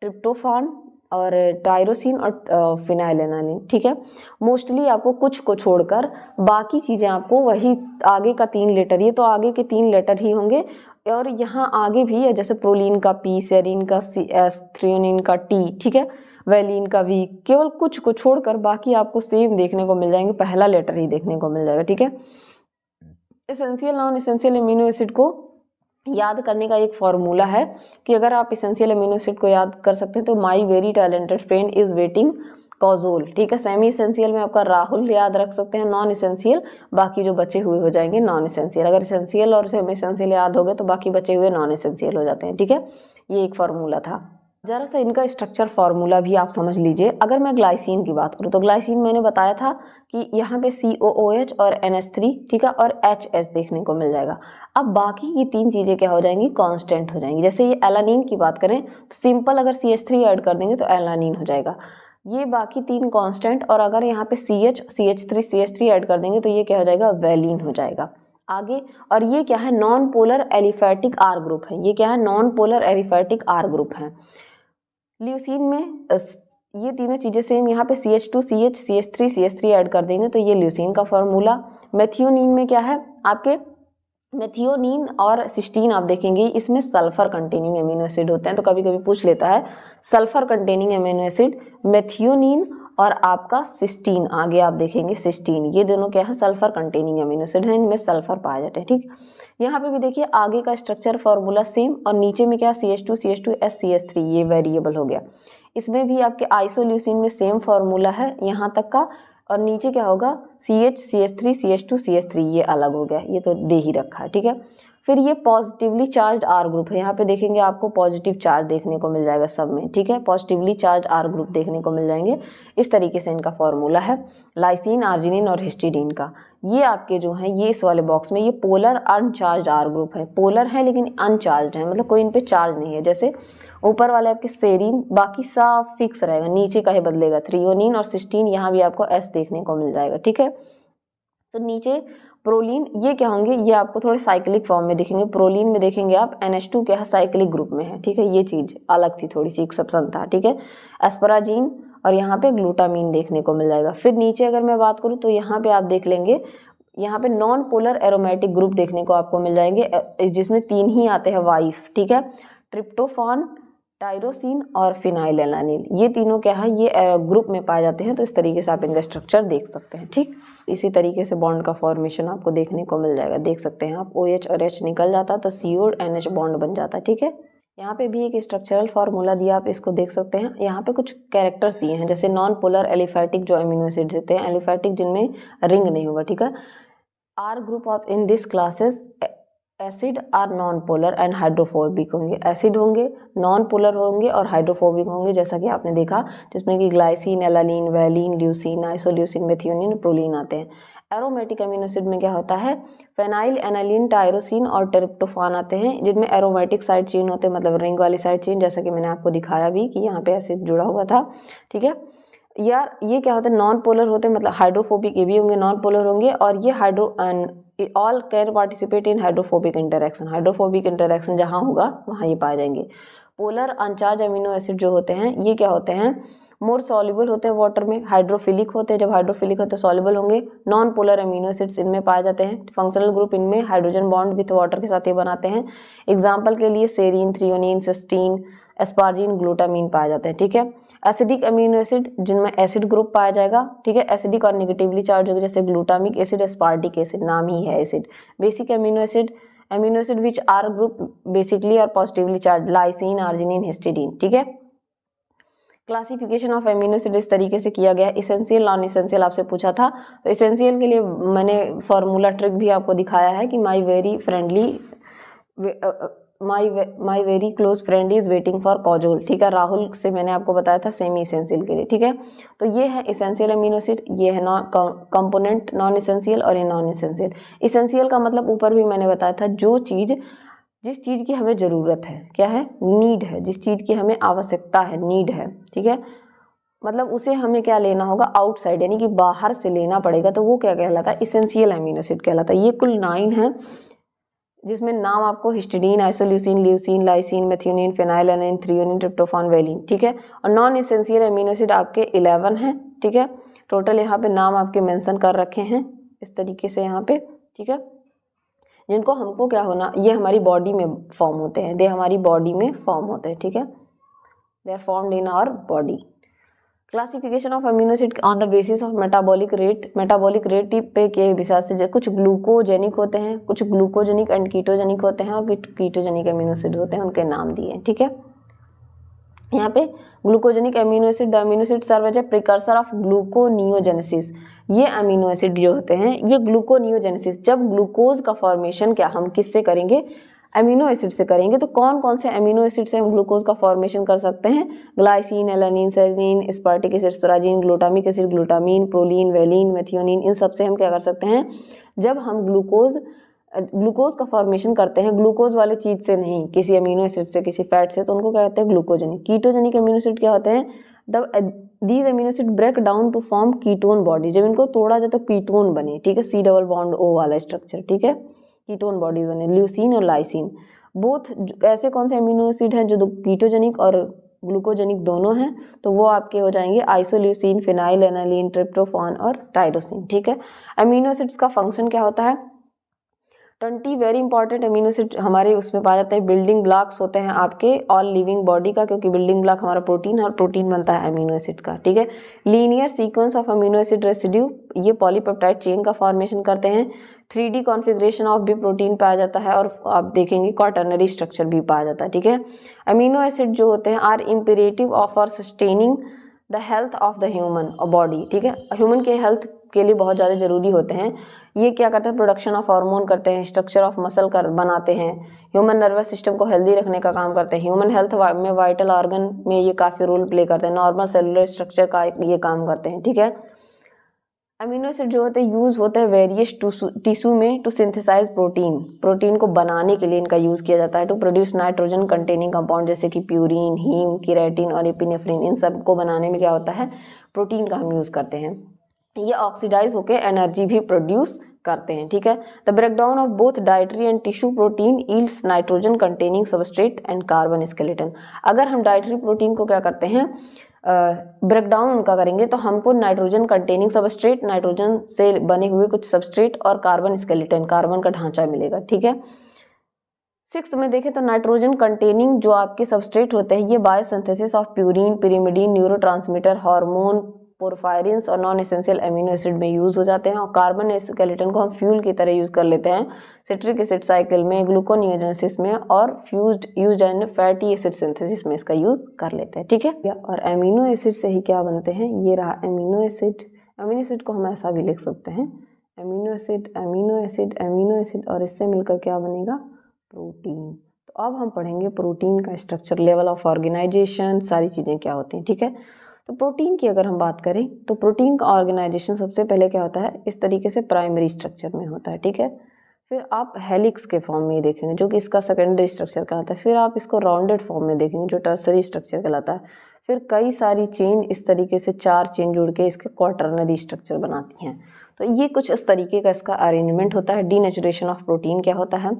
ट्रिप्टोफान और टायरोसिन और फिनाइल एनालिन। ठीक है, मोस्टली आपको कुछ को छोड़कर बाकी चीज़ें आपको वही आगे का 3 लेटर, ये तो आगे के 3 लेटर ही होंगे और यहाँ आगे भी है, जैसे प्रोलीन का P, सेरीन का CS, थ्रियोनिन का T। ठीक है, वैलिन का V, केवल कुछ को छोड़कर बाकी आपको सेम देखने को मिल जाएंगे, पहला लेटर ही देखने को मिल जाएगा। ठीक है, essential non essential amino acid को याद करने का एक फॉर्मूला है कि अगर आप एसेंशियल अमीनो एसिड को याद कर सकते हैं तो my very talented friend is waiting Kajol. ठीक है, सेमी एसेंशियल में आपका राहुल याद रख सकते हैं। नॉन एसेंशियल बाकी जो बचे हुए हो जाएंगे नॉन एसेंशियल। अगर एसेंशियल और सेमी एसेंशियल याद हो गए तो बाकी बचे हुए नॉन एसेंशियल हो जाते हैं। ठीक है, ये एक फॉर्मूला था। ज़रा सा इनका स्ट्रक्चर फार्मूला भी आप समझ लीजिए। अगर मैं ग्लाइसिन की बात करूँ तो ग्लाइसिन मैंने बताया था कि यहाँ पे COOH और NH3, ठीक है, और HS देखने को मिल जाएगा। अब बाकी की 3 चीज़ें क्या हो जाएंगी, कांस्टेंट हो जाएंगी। जैसे ये एलानिन की बात करें तो सिंपल अगर CH3 ऐड कर देंगे तो एलानिन हो जाएगा। ये बाकी 3 कांस्टेंट, और अगर यहाँ पे CH3 ऐड कर देंगे तो ये क्या हो जाएगा, वैलिन हो जाएगा। आगे, और ये क्या है, non polar aliphatic R group है। ये क्या है, non polar aliphatic R group है। ल्यूसीन में ये तीनों चीज़ें सेम, यहाँ पे CH2 CH CH3 ऐड कर देंगे तो ये ल्यूसीन का फॉर्मूला। मेथियोनिन में क्या है, आपके मेथियोनिन और सिस्टीन आप देखेंगे इसमें सल्फर कंटेनिंग अमीनो एसिड होते हैं, तो कभी कभी पूछ लेता है sulphur containing amino acid methionine और आपका सिस्टीन। आगे आप देखेंगे सिस्टीन, ये दोनों क्या है, सल्फर कंटेनिंग अमीनो एसिड है, इनमें सल्फर पाए जाते हैं। ठीक, यहाँ पे भी देखिए आगे का स्ट्रक्चर फॉर्मूला सेम, और नीचे में क्या CH2 S CH3, ये वेरिएबल हो गया। इसमें भी आपके आइसोल्यूसिन में सेम फॉर्मूला है यहाँ तक का, और नीचे क्या होगा CH CH3 CH2 CH3, ये अलग हो गया, ये तो दे ही रखा है। ठीक है, फिर ये पॉजिटिवली चार्ज R ग्रुप है। यहाँ पे देखेंगे आपको पॉजिटिव चार्ज देखने को मिल जाएगा सब में। ठीक है, पॉजिटिवली चार्ज R ग्रुप देखने को मिल जाएंगे। इस तरीके से इनका फॉर्मूला है लाइसिन, आर्जिनिन और हिस्टिडीन का। ये आपके जो है ये इस वाले बॉक्स में ये पोलर अनचार्ज R ग्रुप है। पोलर है लेकिन अनचार्ज है, मतलब कोई इन पे चार्ज नहीं है। जैसे ऊपर वाले आपके सेरीन बाकी सब फिक्स रहेगा, नीचे का ही बदलेगा। थ्रियोनिन और सिस्टीन यहाँ भी आपको S देखने को मिल जाएगा। ठीक है, तो नीचे प्रोलीन, ये क्या होंगे, ये आपको थोड़े साइक्लिक फॉर्म में दिखेंगे। प्रोलीन में देखेंगे आप NH2 क्या है, साइक्लिक ग्रुप में है। ठीक है, ये चीज़ अलग थी, थोड़ी सी एक्सेप्शन था। ठीक है, एस्पराजीन और यहाँ पे ग्लूटामीन देखने को मिल जाएगा। फिर नीचे अगर मैं बात करूँ तो यहाँ पे आप देख लेंगे, यहाँ पे नॉन पोलर एरोमेटिक ग्रुप देखने को आपको मिल जाएंगे, जिसमें 3 ही आते हैं वाइफ। ठीक है, ट्रिप्टोफान, टायरोसिन और फिनाइलएलानिन, ये तीनों क्या है, ये ग्रुप में पाए जाते हैं। तो इस तरीके से आप इनका स्ट्रक्चर देख सकते हैं। ठीक, इसी तरीके से बॉन्ड का फॉर्मेशन आपको देखने को मिल जाएगा। देख सकते हैं आप, OH और H निकल जाता तो CO और NH बॉन्ड बन जाता। ठीक है, यहाँ पे भी एक स्ट्रक्चरल फार्मूला दिया, आप इसको देख सकते हैं। यहाँ पे कुछ कैरेक्टर्स दिए हैं, जैसे नॉन पोलर एलिफैटिक जो अमीनो एसिड्स होते हैं, एलिफैटिक जिनमें रिंग नहीं होगा। ठीक है, R group of in this classes acid are non polar and hydrophobic होंगे। एसिड होंगे, नॉन पोलर होंगे और हाइड्रोफोबिक होंगे, जैसा कि आपने देखा, जिसमें कि glycine, alanine, valine, leucine, isoleucine, methionine, proline आते हैं। एरोमेटिक अमीनो एसिड में क्या होता है, फेनाइल एनालिन टायरोसिन और ट्रिप्टोफान आते हैं, जिनमें एरोमेटिक साइड चेन होते हैं, मतलब रिंग वाली साइड चेन, जैसा कि मैंने आपको दिखाया भी कि यहाँ पे ऐसे जुड़ा हुआ था। ठीक है यार, ये क्या होता है, नॉन पोलर होते हैं, मतलब हाइड्रोफोबिक ये भी होंगे, नॉन पोलर होंगे, और ये all can participate in hydrophobic interaction. Hydrophobic interaction जहाँ होगा वहाँ ये पाए जाएंगे। पोलर अनचार्ज अमीनो एसिड जो होते हैं ये क्या होते हैं, मोर सॉल्युबल होते हैं वाटर में, हाइड्रोफिलिक होते हैं, जब हाइड्रोफिलिक होते हैं सॉल्युबल होंगे। नॉन पोलर अमीनो एसिड्स इनमें पाए जाते हैं। फंक्शनल ग्रुप इनमें हाइड्रोजन बॉन्ड विथ वाटर के साथ ये बनाते हैं। एग्जाम्पल के लिए serine, threonine, cysteine, asparagine, glutamine पाए जाते हैं। ठीक है, एसिडिक अमीनो एसिड जिनमें एसिड ग्रुप पाया जाएगा। ठीक है, एसिडिक और नेगेटिवली चार्ज होगा, जैसे ग्लूटामिक एसिड, एस्पार्टिक एसिड, नाम ही है acid. Basic amino acid which are group basically और positively charge, lysine, arginine, histidine. ठीक है, क्लासिफिकेशन ऑफ अमीनो एसिड इस तरीके से किया गया। इसेंशियल, नॉन इसेंशियल आपसे पूछा था, तो इसेंशियल के लिए मैंने फॉर्मूला ट्रिक भी आपको दिखाया है कि my very close friend is waiting for Kajol. ठीक है, राहुल से मैंने आपको बताया था सेमी इसेंशियल के लिए। ठीक है, तो ये है इसेंशियल अमीनो एसिड, ये है कंपोनेंट नॉन इसेंशियल और ये नॉन इसेंशियल। इसेंशियल का मतलब ऊपर भी मैंने बताया था, जिस चीज़ की हमें ज़रूरत है, क्या है, नीड है, जिस चीज़ की हमें आवश्यकता है, नीड है। ठीक है, मतलब उसे हमें क्या लेना होगा, आउटसाइड, यानी कि बाहर से लेना पड़ेगा, तो वो क्या कहलाता है, इसेंशियल अमीनो एसिड कहलाता है। ये कुल 9 है, जिसमें नाम आपको histidine, isoleucine, leucine, lysine, methionine, phenylalanine, threonine, tryptophan, valine. ठीक है, और नॉन इसेंशियल अमीनो एसिड आपके 11 हैं। ठीक है, टोटल यहाँ पे नाम आपके मेंशन कर रखे हैं इस तरीके से यहाँ पे। ठीक है, जिनको हमको क्या होना, ये हमारी बॉडी में फॉर्म होते हैं, हमारी बॉडी में फॉर्म होते हैं। ठीक है, they are formed in our body. Classification of amino acid on the basis of metabolic rate पे के हिसाब से कुछ ग्लूकोजेनिक होते हैं, कुछ ग्लूकोजेनिक एंड कीटोजेनिक होते हैं, और कीटोजेनिक अमीनो एसिड होते हैं, उनके नाम दिए हैं। ठीक है, यहाँ पे glucogenic amino acid, the amino acid serve as a precursor of gluconeogenesis. ये अमीनो एसिड जो होते हैं ये ग्लूकोनियोजेनेसिस, जब ग्लूकोज का फॉर्मेशन क्या हम किससे करेंगे, अमीनो एसिड से करेंगे। तो कौन कौन से अमीनो एसिड से हम ग्लूकोज का फॉर्मेशन कर सकते हैं, glycine, alanine, serine, aspartic acid, asparagine, glutamic acid, glutamine, proline, valine, methionine, इन सब से हम क्या कर सकते हैं, जब हम ग्लूकोज का फॉर्मेशन करते हैं, ग्लूकोज वाले चीज से नहीं, किसी अमीनो एसिड से, किसी फैट से, तो उनको क्या कहते हैं, ग्लूकोजेनिक। कीटोजेनिक अमीनो एसिड क्या होते हैं, these amino acid break down to form ketone body, जब इनको तोड़ा जाए तो कीटोन बने। ठीक है, C डबल बॉन्ड O वाला स्ट्रक्चर। ठीक है, कीटोन बॉडी बने, ल्यूसीन और लाइसिन। बोथ ऐसे कौन से अमीनो एसिड हैं जो कीटोजेनिक और ग्लूकोजेनिक दोनों हैं, तो वो आपके हो जाएंगे आइसोल्यूसिन, फेनाइलएलानाइन, ट्रिप्टोफान और टायरोसिन। ठीक है, अमीनो एसिड्स का फंक्शन क्या होता है, 20 वेरी इंपॉर्टेंट अमीनो एसिड हमारे उसमें पाया जाता है। बिल्डिंग ब्लॉक्स होते हैं आपके ऑल लिविंग बॉडी का, क्योंकि बिल्डिंग ब्लॉक हमारा प्रोटीन है और प्रोटीन बनता है अमीनो एसिड का। ठीक है, linear sequence of amino acid residue, ये पॉलीपेप्टाइड चेन का फॉर्मेशन करते हैं। 3D कॉन्फ़िगरेशन ऑफ भी प्रोटीन पाया जाता है, और आप देखेंगे क्वाटर्नरी स्ट्रक्चर भी पाया जाता है। ठीक है, अमीनो एसिड जो होते हैं are imperative of for sustaining the health of the human body. ठीक है, ह्यूमन के हेल्थ के लिए बहुत ज़्यादा जरूरी होते हैं। ये क्या करते हैं, प्रोडक्शन ऑफ हार्मोन करते हैं, स्ट्रक्चर ऑफ मसल बनाते हैं, ह्यूमन नर्वस सिस्टम को हेल्दी रखने का काम करते हैं, ह्यूमन हेल्थ में वाइटल ऑर्गन में ये काफ़ी रोल प्ले करते हैं, नॉर्मल सेलुलर स्ट्रक्चर का ये काम करते हैं। ठीक है, अमीनो एसिड जो होते हैं यूज होते हैं वेरियस टिश्यू में टू सिंथेसाइज प्रोटीन को बनाने के लिए इनका यूज किया जाता है, to produce nitrogen containing compound, जैसे कि प्यूरिन, हीम, केराटिन और एपिनेफ्रिन। इन सब को बनाने में क्या होता है, प्रोटीन का हम यूज करते हैं। ये ऑक्सीडाइज होकर एनर्जी भी प्रोड्यूस करते हैं। ठीक है, the breakdown of both dietary and tissue protein yields nitrogen containing substrate and carbon skeleton. अगर हम डाइटरी प्रोटीन को क्या करते हैं, ब्रेकडाउन उनका करेंगे, तो हमको नाइट्रोजन कंटेनिंग सबस्ट्रेट, नाइट्रोजन से बने हुए कुछ सबस्ट्रेट और कार्बन स्केलेटन, कार्बन का ढांचा मिलेगा। ठीक है, 6th में देखें तो नाइट्रोजन कंटेनिंग जो आपके सबस्ट्रेट होते हैं, ये biosynthesis of purine, pyrimidine, neurotransmitter, hormone, porphyrins और नॉन एसेंशियल अमीनो एसिड में यूज हो जाते हैं। और कार्बन स्केलेटन को हम फ्यूल की तरह यूज कर लेते हैं सिट्रिक एसिड साइकिल में, ग्लूकोनियोजेनेसिस में, और used and fatty acid synthesis में इसका यूज कर लेते हैं। ठीक है, और अमीनो एसिड से ही क्या बनते हैं, ये रहा अमीनो एसिड। अमीनो एसिड को हम ऐसा भी लिख सकते हैं, amino acid, amino acid, amino acid, और इससे मिलकर क्या बनेगा, प्रोटीन। तो अब हम पढ़ेंगे प्रोटीन का स्ट्रक्चर, लेवल ऑफ ऑर्गेनाइजेशन, सारी चीज़ें क्या होती हैं। ठीक है, तो प्रोटीन की अगर हम बात करें तो प्रोटीन का ऑर्गेनाइजेशन सबसे पहले क्या होता है, इस तरीके से प्राइमरी स्ट्रक्चर में होता है, ठीक है। फिर आप हेलिक्स के फॉर्म में देखेंगे जो कि इसका सेकेंडरी स्ट्रक्चर कहलाता है। फिर आप इसको राउंडेड फॉर्म में देखेंगे जो टर्सरी स्ट्रक्चर कहलाता है। फिर कई सारी चेन इस तरीके से 4 चेन जुड़ के इसके क्वाटरनरी स्ट्रक्चर बनाती हैं। तो ये कुछ इस तरीके का इसका अरेंजमेंट होता है। डीनेचुरेशन ऑफ प्रोटीन क्या होता है,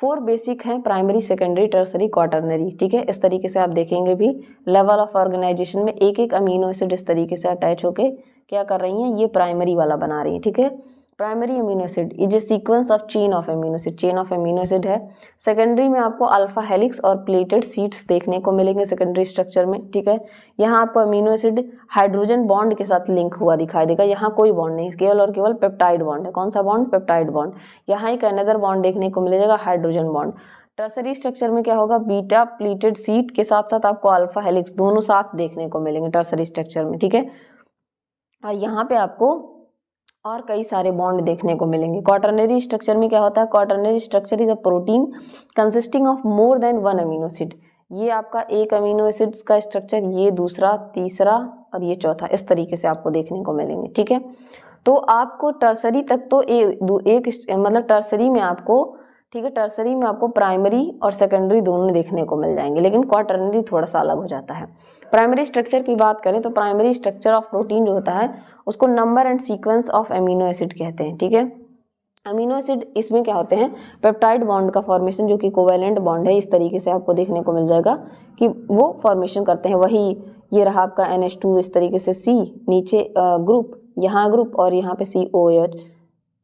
4 बेसिक हैं, प्राइमरी, सेकेंडरी, टर्सरी, क्वाटरनरी, ठीक है। इस तरीके से आप देखेंगे भी लेवल ऑफ ऑर्गेनाइजेशन में एक एक अमीनो एसिड इस तरीके से अटैच होके क्या कर रही हैं, ये प्राइमरी वाला बना रही है, ठीक है। Primary amino acid is a sequence of chain of amino acid, chain of amino acid है। सेकेंडरी में आपको अल्फा हेलिक्स और प्लेटेड सीट्स देखने को मिलेंगे सेकेंडरी स्ट्रक्चर में, ठीक है। यहाँ आपको अमीनो एसिड हाइड्रोजन बॉन्ड के साथ लिंक हुआ दिखाई देगा। यहाँ कोई बॉन्ड नहीं, केवल और केवल पेप्टाइड बॉन्ड है। कौन सा बॉन्ड, पेप्टाइड बॉन्ड। यहाँ एक अनदर बॉन्ड देखने को मिलेगा, हाइड्रोजन बॉन्ड। टर्सरी स्ट्रक्चर में क्या होगा, बीटा प्लेटेड सीट के साथ साथ आपको अल्फा हेलिक्स दोनों साथ देखने को मिलेंगे टर्सरी स्ट्रक्चर में, ठीक है। और यहाँ पे आपको और कई सारे बॉन्ड देखने को मिलेंगे। क्वाटरनरी स्ट्रक्चर में क्या होता है, quaternary structure is a protein consisting of more than 1 amino acid. ये आपका एक अमीनो एसिड का स्ट्रक्चर, ये दूसरा, तीसरा और ये चौथा, इस तरीके से आपको देखने को मिलेंगे, ठीक है। तो आपको टर्सरी तक तो एक मतलब टर्सरी में आपको, ठीक है, टर्सरी में आपको प्राइमरी और सेकेंडरी दोनों देखने को मिल जाएंगे, लेकिन क्वाटरनरी थोड़ा सा अलग हो जाता है। प्राइमरी स्ट्रक्चर की बात करें तो प्राइमरी स्ट्रक्चर ऑफ प्रोटीन जो होता है उसको number and sequence of amino acid कहते हैं, ठीक है। अमीनो एसिड इसमें क्या होते हैं, पेप्टाइड बॉन्ड का फॉर्मेशन जो कि कोवैलेंट बॉन्ड है, इस तरीके से आपको देखने को मिल जाएगा कि वो फॉर्मेशन करते हैं। वही ये रहा आपका NH2 इस तरीके से, C नीचे ग्रुप, यहाँ ग्रुप और यहाँ पे COOH।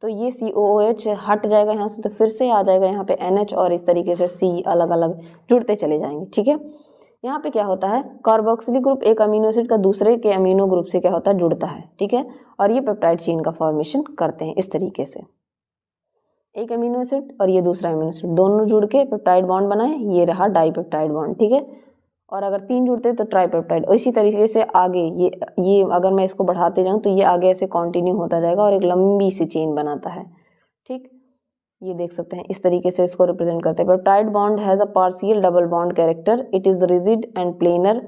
तो ये COOH हट जाएगा यहाँ से तो फिर से आ जाएगा यहाँ पे NH और इस तरीके से C अलग अलग जुड़ते चले जाएंगे, ठीक है। यहाँ पे क्या होता है, कार्बोक्सिलिक ग्रुप एक अमीनो एसिड का दूसरे के अमीनो ग्रुप से क्या होता है, जुड़ता है, ठीक है। और ये पेप्टाइड चेन का फॉर्मेशन करते हैं इस तरीके से। एक अमीनो एसिड और ये दूसरा अमीनो एसिड दोनों जुड़ के पेप्टाइड बॉन्ड बनाए, ये रहा डाइपेप्टाइड बॉन्ड, ठीक है। और अगर 3 जुड़ते तो ट्राइपेप्टाइड। इसी तरीके से आगे ये अगर मैं इसको बढ़ाते जाऊँ तो ये आगे ऐसे कंटिन्यू होता जाएगा और एक लंबी सी चेन बनाता है, ठीक। ये देख सकते हैं इस तरीके से इसको रिप्रेजेंट करते हैं। Peptide bond has a partial double bond character, it is rigid and planar,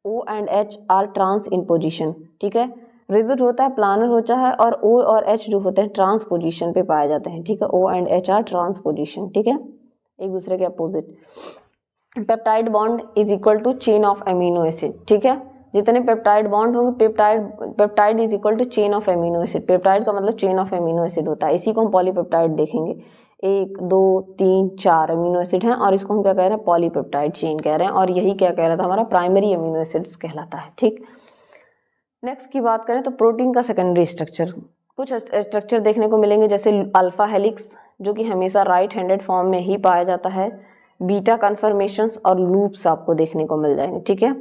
O and H are trans in position, ठीक है। रिजिड होता है, प्लानर होता है और O और H जो होते हैं ट्रांस पोजिशन पे पाए जाते हैं, ठीक है। O and H are trans position, ठीक है, एक दूसरे के opposite. Peptide bond is equal to chain of amino acid, ठीक है। जितने पेप्टाइड बॉन्ड होंगे, peptide is equal to chain of amino acid. Peptide का मतलब चेन ऑफ अमीनो एसिड होता है, इसी को हम पॉलीपेप्टाइड देखेंगे। 1 2 3 4 अमीनो एसिड हैं और इसको हम क्या कह रहे हैं, पॉलीपेप्टाइड चेन कह रहे हैं। और यही क्या कह रहा था, हमारा प्राइमरी अमीनो एसिड्स कहलाता है, ठीक। नेक्स्ट की बात करें तो प्रोटीन का सेकेंडरी स्ट्रक्चर, कुछ स्ट्रक्चर देखने को मिलेंगे जैसे अल्फा हेलिक्स जो कि हमेशा राइट हैंडेड फॉर्म में ही पाया जाता है। बीटा कन्फर्मेशंस और लूप्स आपको देखने को मिल जाएंगे, ठीक है।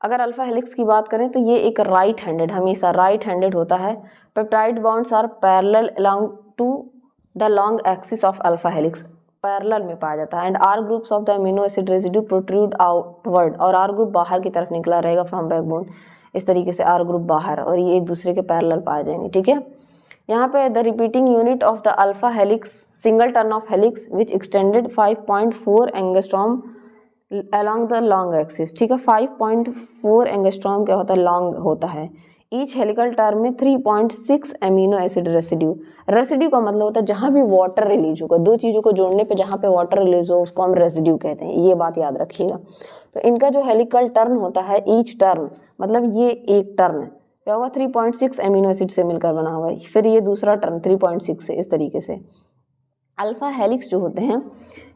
अगर अल्फा हेलिक्स की बात करें तो ये एक राइट हैंडेड, हमेशा राइट हैंडेड होता है। Peptide bonds are parallel along to the long axis of alpha helix, parallel में पाया जाता है। And R groups of the amino acid residue protrude outward, और आर ग्रुप बाहर की तरफ निकला रहेगा फ्रॉम बैकबोन, इस तरीके से आर ग्रुप बाहर, और ये एक दूसरे के पैरेलल पाए जाएंगे, ठीक है। यहाँ पे the repeating unit of the alpha helix, single turn off helix which extended 5.4 angstrom along the long axis, ठीक है। 5.4 एंगस्ट्रॉम क्या होता है, लॉन्ग होता है। ईच हेलिकल टर्म में 3.6 अमीनो एसिड रेसिड्यू, रेसिड्यू का मतलब होता है जहाँ भी वाटर रिलीज होगा, दो चीज़ों को जोड़ने पे जहाँ पे वाटर रिलीज हो उसको हम रेसिड्यू कहते हैं, ये बात याद रखिएगा। तो इनका जो हेलिकल टर्न होता है, ईच टर्न मतलब ये एक टर्न क्या होगा, 3.6 अमीनो एसिड से मिलकर बना हुआ है। फिर ये दूसरा टर्न 3.6 से, इस तरीके से। अल्फा हेलिक्स जो होते हैं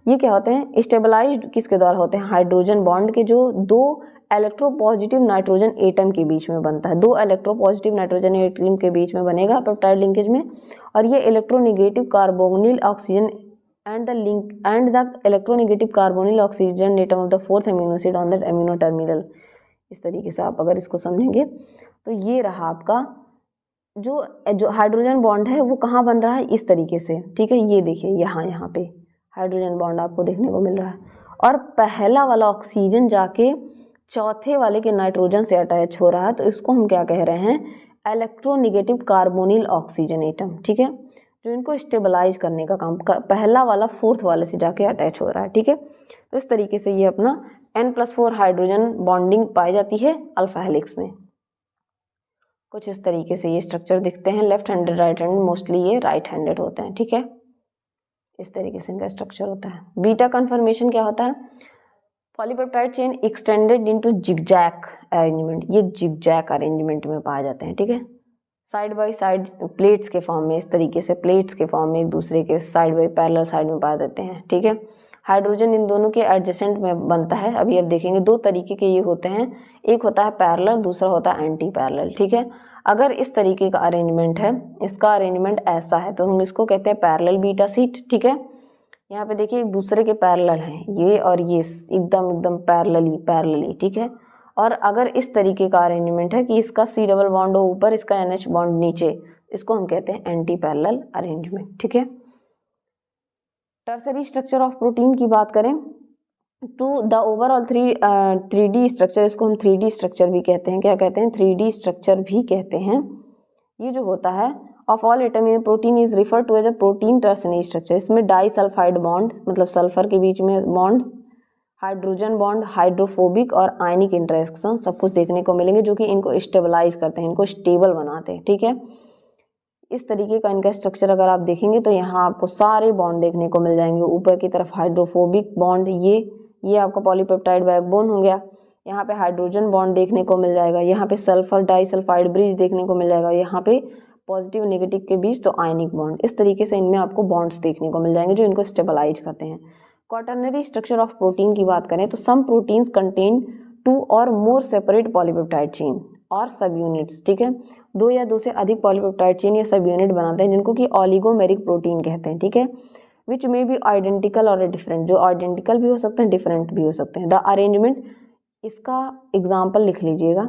ये क्या होते हैं, स्टेबलाइज्ड किसके द्वारा होते हैं, हाइड्रोजन बॉन्ड के जो 2 इलेक्ट्रोपॉजिटिव नाइट्रोजन एटम के बीच में बनता है। 2 इलेक्ट्रोपॉजिटिव नाइट्रोजन एटम के बीच में बनेगा पेप्टाइड लिंकेज में, और ये electronegative carbonyl oxygen and the electronegative carbonyl oxygen atom of the 4th amino acid on that amino terminal. इस तरीके से आप अगर इसको समझेंगे तो ये रहा आपका जो हाइड्रोजन बॉन्ड है वो कहाँ बन रहा है, इस तरीके से, ठीक है। ये देखिए यहाँ पे हाइड्रोजन बॉन्ड आपको देखने को मिल रहा है, और पहला वाला ऑक्सीजन जाके चौथे वाले के नाइट्रोजन से अटैच हो रहा है, तो इसको हम क्या कह रहे हैं, इलेक्ट्रोनेगेटिव कार्बोनिल ऑक्सीजन एटम, ठीक है। जो इनको स्टेबलाइज करने का काम, पहला वाला 4th वाले से जाके अटैच हो रहा है, ठीक है। तो इस तरीके से ये अपना N+4 हाइड्रोजन बॉन्डिंग पाई जाती है अल्फा हेलिक्स में। कुछ इस तरीके से ये स्ट्रक्चर दिखते हैं। Left handed, right handed, mostly ये राइट हैंडेड होते हैं, ठीक है। इस तरीके से इनका स्ट्रक्चर होता है। बीटा कन्फर्मेशन क्या होता है? Polypeptide chain extended into zigzag arrangement, ये जिगजैग अरेंजमेंट में पाए जाते हैं, ठीक है। साइड बाय साइड प्लेट्स के फॉर्म में, इस तरीके से प्लेट्स के फॉर्म में एक दूसरे के साइड बाय पैरेलल साइड में पाए जाते हैं, ठीक है। हाइड्रोजन इन दोनों के एडजेसेंट में बनता है। अभी अब देखेंगे दो तरीके के ये होते हैं, एक होता है पैरेलल, दूसरा होता है एंटी पैरेलल, ठीक है। अगर इस तरीके का अरेंजमेंट है, इसका अरेंजमेंट ऐसा है, तो हम इसको कहते हैं पैरेलल बीटा शीट, ठीक है। यहाँ पे देखिए एक दूसरे के पैरेलल हैं ये और ये, एकदम एकदम पैरेलली, ठीक है। और अगर इस तरीके का अरेंजमेंट है कि इसका C डबल बॉन्ड हो ऊपर, इसका NH बॉन्ड नीचे, इसको हम कहते हैं एंटी पैरेलल अरेंजमेंट, ठीक है। टर्सरी स्ट्रक्चर ऑफ प्रोटीन की बात करें to the overall 3D structure, इसको हम 3D स्ट्रक्चर भी कहते हैं। क्या कहते हैं? 3D स्ट्रक्चर भी कहते हैं। ये जो होता है of all atom in protein is refer to as a protein tertiary structure. इसमें डाई सल्फाइड बॉन्ड, मतलब सल्फर के बीच में बॉन्ड, हाइड्रोजन बॉन्ड, हाइड्रोफोबिक और आयनिक इंटरेक्शन सब कुछ देखने को मिलेंगे, जो कि इनको स्टेबलाइज करते हैं, इनको स्टेबल बनाते हैं, ठीक है। इस तरीके का इनका स्ट्रक्चर अगर आप देखेंगे तो यहाँ आपको सारे बॉन्ड देखने को मिल जाएंगे। ऊपर की तरफ हाइड्रोफोबिक बॉन्ड, ये आपका पॉलीपेप्टाइड बैकबोन हो गया। यहाँ पे हाइड्रोजन बॉन्ड देखने को मिल जाएगा, यहाँ पे सल्फर डाइसल्फाइड ब्रिज देखने को मिल जाएगा, यहाँ पे पॉजिटिव नेगेटिव के बीच तो आयनिक बॉन्ड। इस तरीके से इनमें आपको बॉन्ड्स देखने को मिल जाएंगे जो इनको स्टेबलाइज करते हैं। क्वाटरनरी स्ट्रक्चर ऑफ प्रोटीन की बात करें तो सम प्रोटीन्स कंटेन 2 और मोर सेपरेट पॉलीपेप्टाइड चेन और सब यूनिट्स, ठीक है। 2 या 2 से अधिक पॉलीपेप्टाइड चेन या सब यूनिट बनाते हैं, जिनको कि ऑलिगोमेरिक प्रोटीन कहते हैं, ठीक है। विच मे बी आइडेंटिकल और डिफरेंट, जो आइडेंटिकल भी हो सकते हैं, डिफरेंट भी हो सकते हैं। द अरेंजमेंट, इसका एग्जाम्पल लिख लीजिएगा,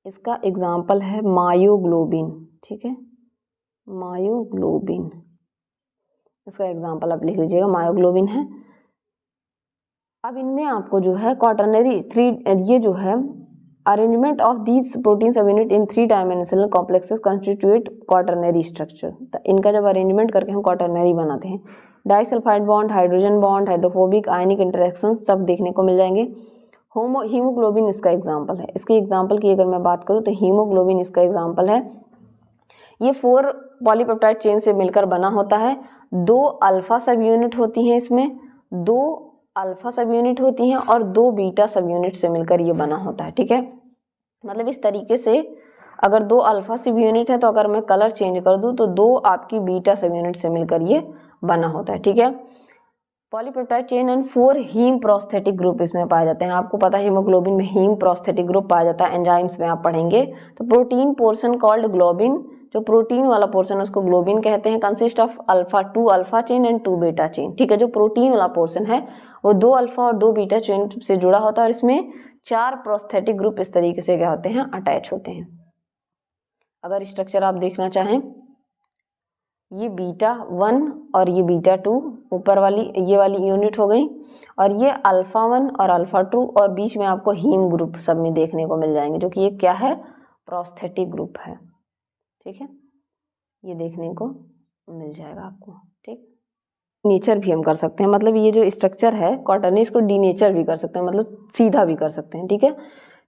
इसका एग्जाम्पल है मायोग्लोबिन, ठीक है, मायोग्लोबिन, इसका एग्जाम्पल आप लिख लीजिएगा, मायोग्लोबिन है। अब इनमें आपको जो है क्वाटरनरी ये जो है arrangement of these protein sub unit in 3 dimensional complexes constitute quaternary structure. इनका जब अरेंजमेंट करके हम क्वाटरनरी बनाते हैं, disulphide bond, hydrogen bond, hydrophobic, ionic interaction सब देखने को मिल जाएंगे। हीमोग्लोबिन इसका एग्जाम्पल है। इसके एग्जाम्पल की अगर मैं बात करूँ तो हीमोग्लोबिन इसका एग्जाम्पल है। ये 4 पॉलीपेप्टाइड चेन से मिलकर बना होता है। 2 अल्फा सब यूनिट होती हैं इसमें, 2 अल्फा सब यूनिट होती हैं और 2 बीटा सब यूनिट से मिलकर ये बना होता है, ठीक है। मतलब इस तरीके से अगर 2 अल्फा सब यूनिट है तो अगर मैं कलर चेंज कर दूं तो 2 आपकी बीटा सब यूनिट से मिलकर ये बना होता है, ठीक है। Polypeptide chain and 4 haem prosthetic group इसमें पाए जाते हैं। आपको पता है हीमोग्लोबिन में हीम प्रोस्थेटिक ग्रुप पाया जाता है, एंजाइम्स में आप पढ़ेंगे। तो प्रोटीन पोर्शन कॉल्ड ग्लोबिन, जो प्रोटीन वाला पोर्शन उसको ग्लोबिन कहते हैं, consist of 2 alpha chain and 2 beta chain, ठीक है। जो प्रोटीन वाला पोर्शन है वो 2 अल्फा और 2 बीटा चेन से जुड़ा होता है और इसमें 4 प्रोस्थेटिक ग्रुप इस तरीके से क्या होते हैं, अटैच होते हैं। अगर स्ट्रक्चर आप देखना चाहें, ये बीटा 1 और ये बीटा 2 ऊपर वाली ये वाली यूनिट हो गई, और ये अल्फा 1 और अल्फा 2 और बीच में आपको हीम ग्रुप सब में देखने को मिल जाएंगे, जो कि ये क्या है, प्रोस्थेटिक ग्रुप है, ठीक है। ये देखने को मिल जाएगा आपको, ठीक। नेचर भी हम कर सकते हैं, मतलब ये जो स्ट्रक्चर है क्वाटरनरी, इसको डीनेचर भी कर सकते हैं, मतलब सीधा भी कर सकते हैं, ठीक है।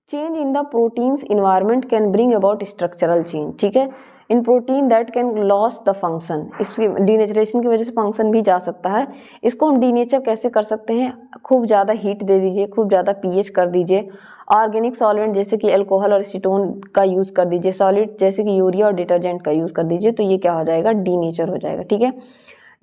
Change in the proteins environment can bring about structural change, ठीक है। इन protein that can loss the function, इसकी डीनेचरेशन की वजह से फंक्शन भी जा सकता है। इसको हम डीनेचर कैसे कर सकते हैं, खूब ज़्यादा हीट दे दीजिए, खूब ज़्यादा पीएच कर दीजिए, ऑर्गेनिक सॉल्वेंट जैसे कि अल्कोहल और एसीटोन का यूज़ कर दीजिए, सॉलिड जैसे कि यूरिया और डिटर्जेंट का यूज़ कर दीजिए, तो ये क्या हो जाएगा, डीनेचर हो जाएगा, ठीक है।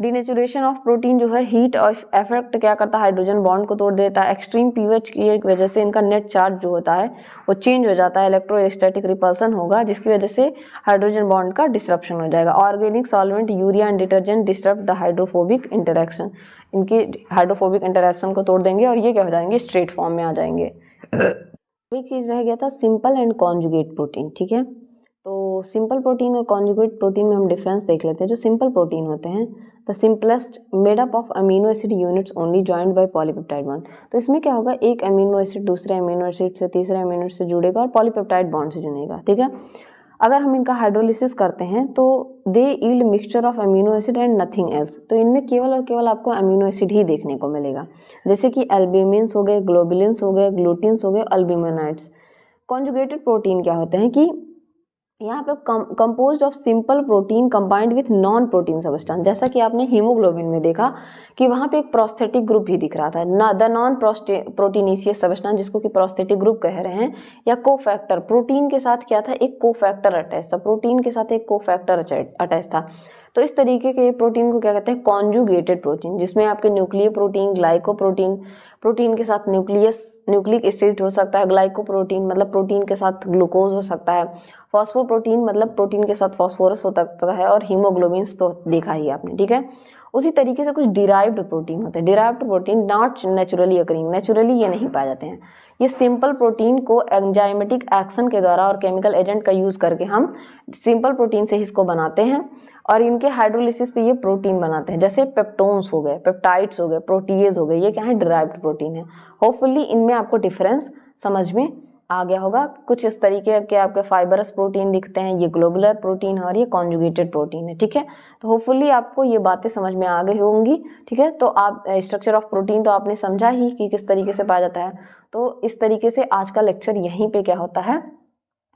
डीनेचुरेशन ऑफ प्रोटीन जो है हीट और इफेक्ट क्या करता है, हाइड्रोजन बॉन्ड को तोड़ देता है। एक्सट्रीम पीएच की वजह से इनका नेट चार्ज जो होता है वो चेंज हो जाता है, इलेक्ट्रोस्टैटिक रिपल्सन होगा, जिसकी वजह से हाइड्रोजन बॉन्ड का डिसरप्शन हो जाएगा। Organic solvent urea and detergent disturb the hydrophobic interaction, इनकी हाइड्रोफोबिक इंटरेक्शन को तोड़ देंगे और ये क्या हो जाएंगे, स्ट्रेट फॉर्म में आ जाएंगे। एक चीज़ रह गया था सिंपल एंड कॉन्जुगेट प्रोटीन, ठीक है। तो सिंपल प्रोटीन और कॉन्जुगेट प्रोटीन में हम डिफरेंस देख लेते हैं। जो सिंपल प्रोटीन होते हैं, the simplest made up of amino acid units only joined by polypeptide bond. तो इसमें क्या होगा, एक अमीनो एसिड दूसरे अमीनो एसिड से तीसरे अमीनो एसिड से जुड़ेगा और पॉलीपेप्टाइड बॉन्ड से जुड़ेगा, ठीक है। अगर हम इनका हाइड्रोलिसिस करते हैं तो they yield mixture of amino acid and nothing else. तो इनमें केवल और केवल आपको अमीनो एसिड ही देखने को मिलेगा, जैसे कि एल्ब्यूमिन्स हो गए, ग्लोबुलिन्स हो गए, ग्लूटिन्स हो गए, अल्ब्यूमिनाइड्स। कॉन्जुगेटेड प्रोटीन क्या होते हैं कि यहाँ पे composed of simple protein combined with non protein substance. जैसा कि आपने हीमोग्लोबिन में देखा कि वहाँ पे एक प्रोस्थेटिक ग्रुप भी दिख रहा था ना, द नॉन प्रोटीनेशियस सबस्टेंस, जिसको कि प्रोस्थेटिक ग्रुप कह रहे हैं, या कोफैक्टर। प्रोटीन के साथ क्या था, एक कोफैक्टर अटैच था, प्रोटीन के साथ एक कोफैक्टर अटैच था। तो इस तरीके के प्रोटीन को क्या कहते हैं, कॉन्जुगेटेड प्रोटीन, जिसमें आपके न्यूक्लियर प्रोटीन, ग्लाइकोप्रोटीन, प्रोटीन के साथ न्यूक्लिक एसिड हो सकता है, ग्लाइकोप्रोटीन मतलब प्रोटीन के साथ ग्लूकोज हो सकता है, फॉस्फोप्रोटीन मतलब प्रोटीन के साथ फॉस्फोरस हो सकता है, और हीमोग्लोबिन तो देखा ही आपने, ठीक है। उसी तरीके से कुछ डिराइव्ड प्रोटीन होते हैं। Derived protein not naturally occurring, naturally ये नहीं पाए जाते हैं। ये सिंपल प्रोटीन को एंजाइमेटिक एक्शन के द्वारा और केमिकल एजेंट का यूज करके हम सिंपल प्रोटीन से इसको बनाते हैं, और इनके हाइड्रोलिसिस पे ये प्रोटीन बनाते हैं। जैसे पेप्टोन्स हो गए, पेप्टाइड्स हो गए, प्रोटीएज हो गए, ये क्या है, डिराइव्ड प्रोटीन है। होपफुली इनमें आपको डिफरेंस समझ में आ गया होगा। कुछ इस तरीके के आपके फाइबरस प्रोटीन दिखते हैं, ये ग्लोबुलर प्रोटीन है और ये कॉन्जुगेटेड प्रोटीन है, ठीक है। तो होपफुली आपको ये बातें समझ में आ गई होंगी, ठीक है। तो आप स्ट्रक्चर ऑफ प्रोटीन तो आपने समझा ही कि किस तरीके से पाया जाता है। तो इस तरीके से आज का लेक्चर यहीं पे क्या होता है,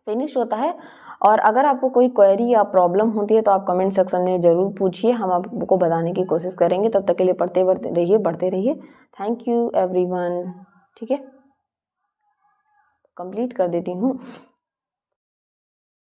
फिनिश होता है। और अगर आपको कोई क्वेरी या प्रॉब्लम होती है तो आप कमेंट सेक्शन में ज़रूर पूछिए, हम आपको बताने की कोशिश करेंगे। तब तक के लिए बढ़ते रहिए। थैंक यू एवरीवन, ठीक है। कंप्लीट कर देती हूँ।